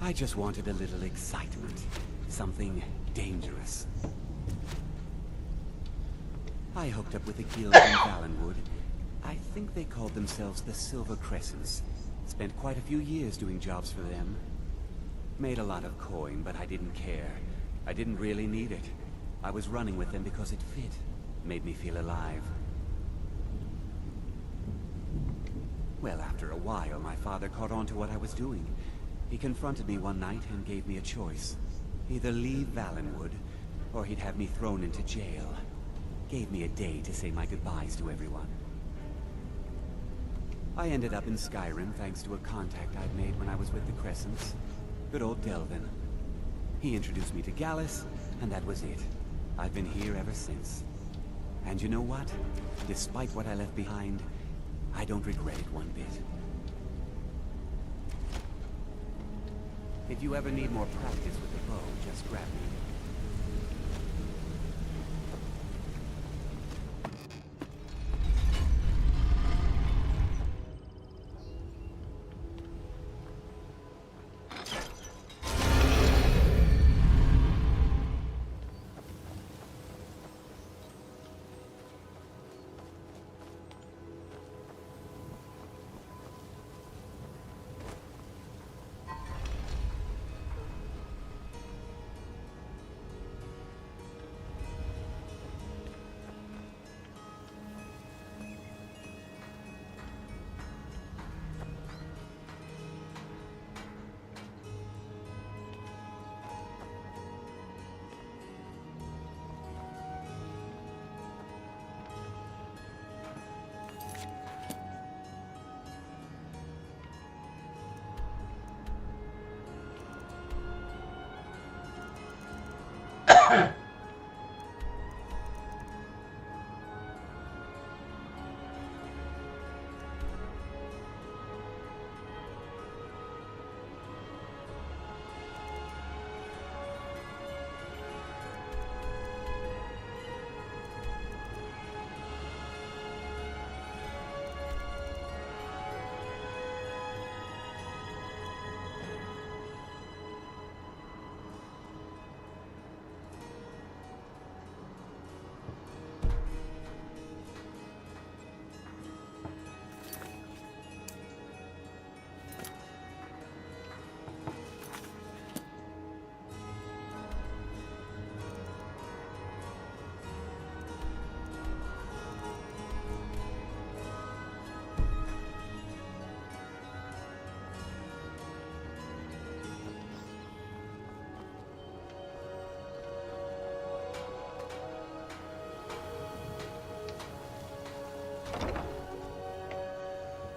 I just wanted a little excitement. Something dangerous. I hooked up with a guild in Valenwood. I think they called themselves the Silver Crescents. Spent quite a few years doing jobs for them. Made a lot of coin, but I didn't care. I didn't really need it. I was running with them because it fit. Made me feel alive. Well, after a while, my father caught on to what I was doing. He confronted me one night and gave me a choice. Either leave Valenwood, or he'd have me thrown into jail. Gave me a day to say my goodbyes to everyone. I ended up in Skyrim thanks to a contact I'd made when I was with the Crescents. Good old Delvin. He introduced me to Gallus, and that was it. I've been here ever since. And you know what? Despite what I left behind, I don't regret it one bit. If you ever need more practice with the bow, just grab me.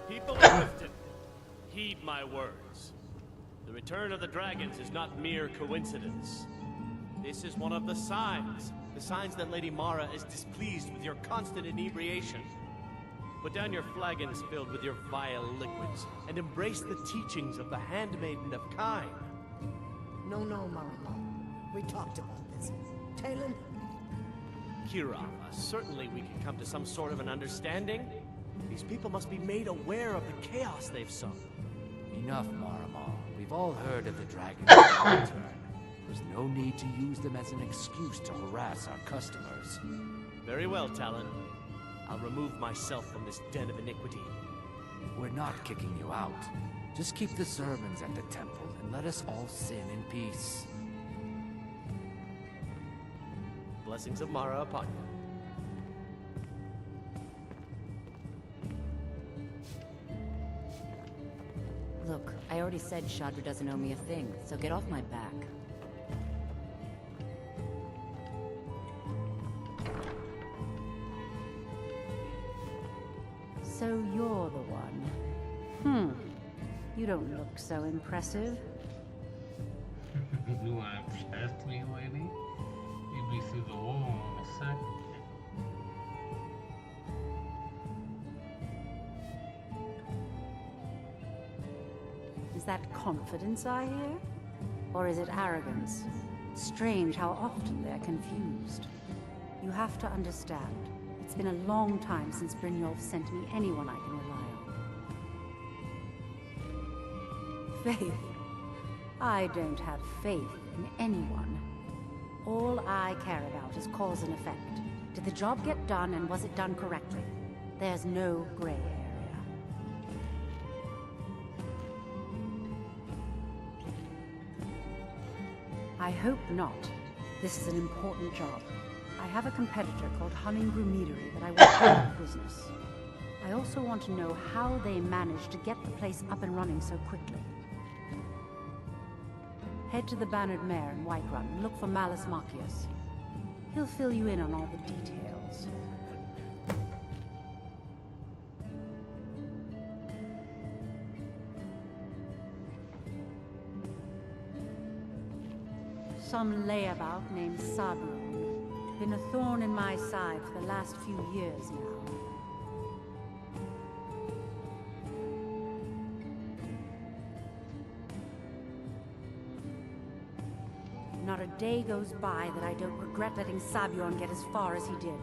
People of Riften, heed my words. The return of the dragons is not mere coincidence. This is one of the signs that Lady Mara is displeased with your constant inebriation. Put down your flagons filled with your vile liquids, and embrace the teachings of the Handmaiden of Kyne. No, Marama. We talked about this. Talon? Kira, certainly we can come to some sort of an understanding. These people must be made aware of the chaos they've sown. Enough, Marama. We've all heard of the dragon's return. There's no need to use them as an excuse to harass our customers. Very well, Talon. I'll remove myself from this den of iniquity. We're not kicking you out. Just keep the servants at the temple and let us all sin in peace. Blessings of Mara upon you. Look, I already said Shadra doesn't owe me a thing, so get off my back. So you're the one. You don't look so impressive. You want to impress me, lady? You'd be through the wall in a second. Is that confidence I hear? Or is it arrogance? Strange how often they're confused. You have to understand, it's been a long time since Brynjolf sent me anyone I can rely on. Faith? I don't have faith in anyone. All I care about is cause and effect. Did the job get done, and was it done correctly? There's no gray area. I hope not. This is an important job. I have a competitor called Hunningbrew Meadery that I want out of business. I also want to know how they managed to get the place up and running so quickly. Head to the Bannered Mare in Whiterun and look for Malus Macius. He'll fill you in on all the details. Some layabout named Sabron. Been a thorn in my side for the last few years now. Not a day goes by that I don't regret letting Sabjorn get as far as he did.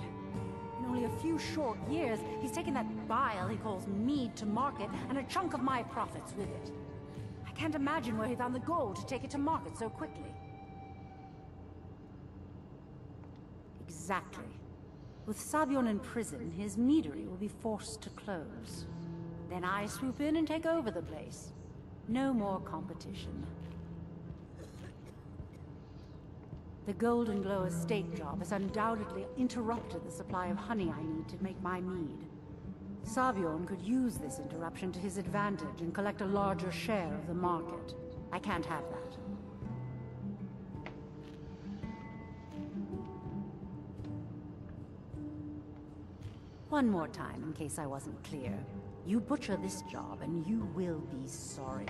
In only a few short years, he's taken that bile he calls mead to market, and a chunk of my profits with it. I can't imagine where he found the gold to take it to market so quickly. Exactly. With Sabjorn in prison, his meadery will be forced to close. Then I swoop in and take over the place. No more competition. The Golden Glow estate job has undoubtedly interrupted the supply of honey I need to make my mead. Sabjorn could use this interruption to his advantage and collect a larger share of the market. I can't have that. One more time, in case I wasn't clear. You butcher this job, and you will be sorry.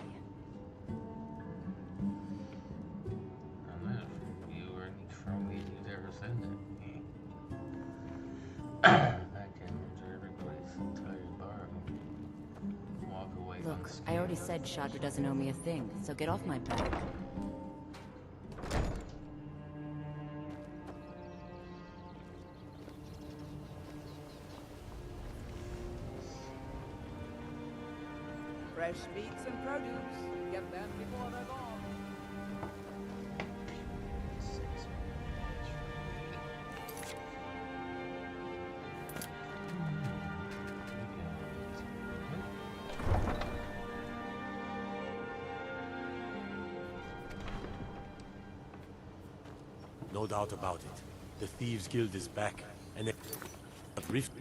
I'm not you or any cronies who's ever said that to me. I can enter every place and tell your bar and walk away. Look, I already said Chandra doesn't owe me a thing, so get off my back. Fresh meats and produce. Get them before they're gone. No doubt about it. The Thieves' Guild is back, and it... Rift...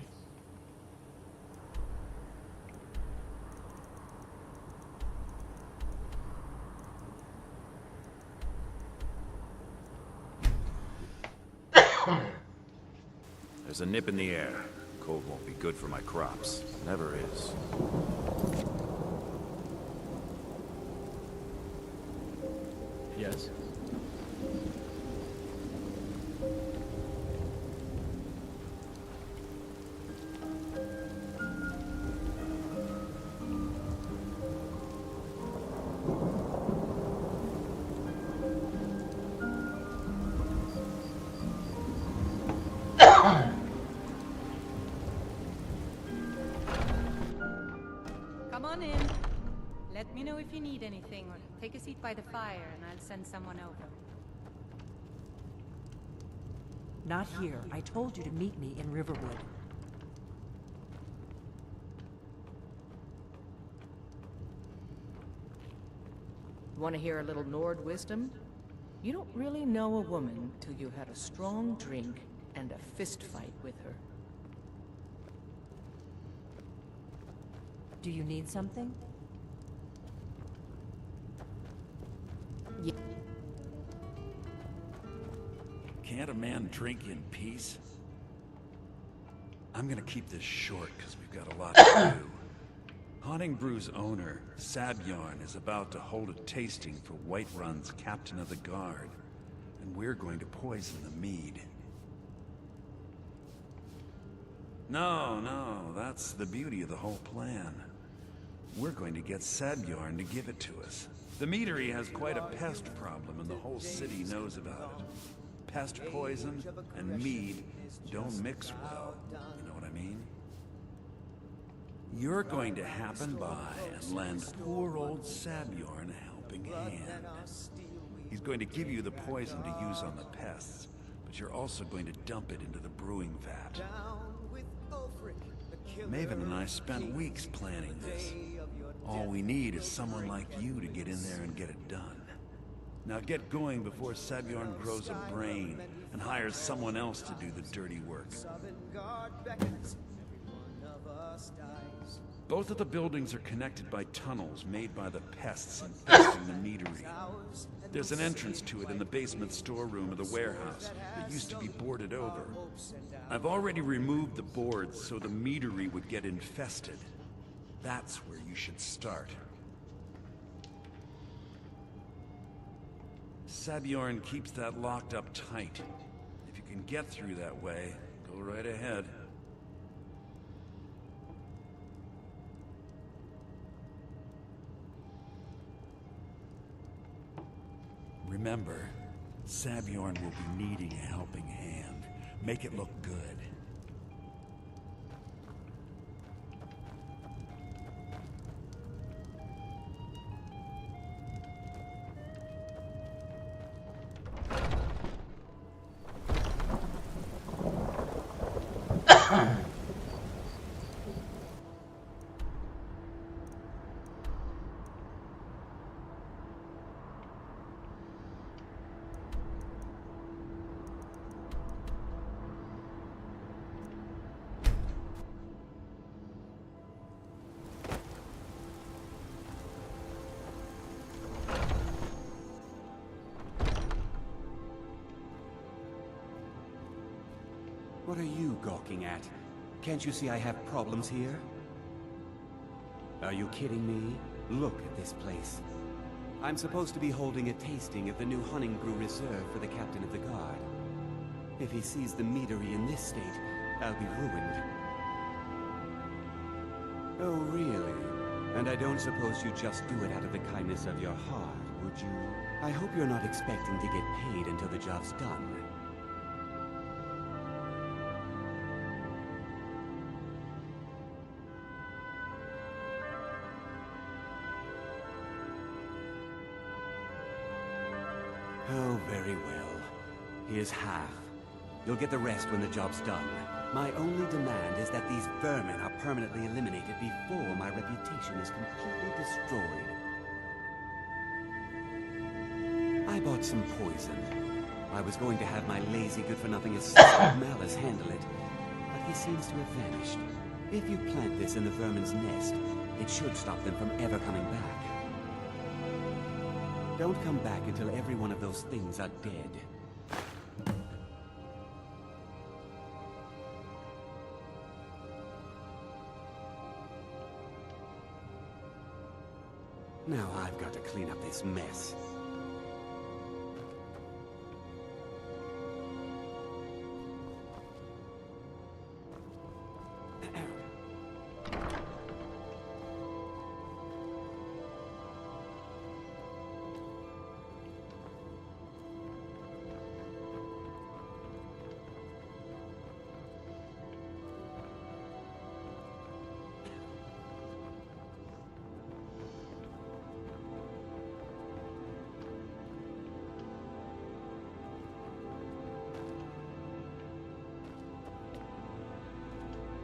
There's a nip in the air. Cold won't be good for my crops. Never is. Yes? Come on in. Let me know if you need anything, or take a seat by the fire and I'll send someone over. Not here. I told you to meet me in Riverwood. Want to hear a little Nord wisdom? You don't really know a woman till you had a strong drink and a fist fight with her. Do you need something? Yeah. Can't a man drink in peace? I'm gonna keep this short because we've got a lot to do. Honningbrew's owner, Sabjorn, is about to hold a tasting for Whiterun's captain of the guard, and we're going to poison the mead. No, that's the beauty of the whole plan. We're going to get Sabjorn to give it to us. The meadery has quite a pest problem, and the whole city knows about it. Pest poison and mead don't mix well, you know what I mean? You're going to happen by and lend poor old Sabjorn a helping hand. He's going to give you the poison to use on the pests, but you're also going to dump it into the brewing vat. Maven and I spent weeks planning this. All we need is someone like you to get in there and get it done. Now get going before Sabjorn grows a brain and hires someone else to do the dirty work. Both of the buildings are connected by tunnels made by the pests infesting the meadery. There's an entrance to it in the basement storeroom of the warehouse that used to be boarded over. I've already removed the boards so the meadery would get infested. That's where you should start. Sabjorn keeps that locked up tight. If you can get through that way, go right ahead. Remember, Sabjorn will be needing a helping hand. Make it look good. What are you gawking at? Can't you see I have problems here? Are you kidding me? Look at this place. I'm supposed to be holding a tasting of the new Hunting Brew reserved for the captain of the guard. If he sees the meadery in this state, I'll be ruined. Oh, really? And I don't suppose you just do it out of the kindness of your heart, would you? I hope you're not expecting to get paid until the job's done. Oh, very well. Here's half. You'll get the rest when the job's done. My only demand is that these vermin are permanently eliminated before my reputation is completely destroyed. I bought some poison. I was going to have my lazy good-for-nothing assistant Malice handle it, but he seems to have vanished. If you plant this in the vermin's nest, it should stop them from ever coming back. Don't come back until every one of those things are dead. Now I've got to clean up this mess.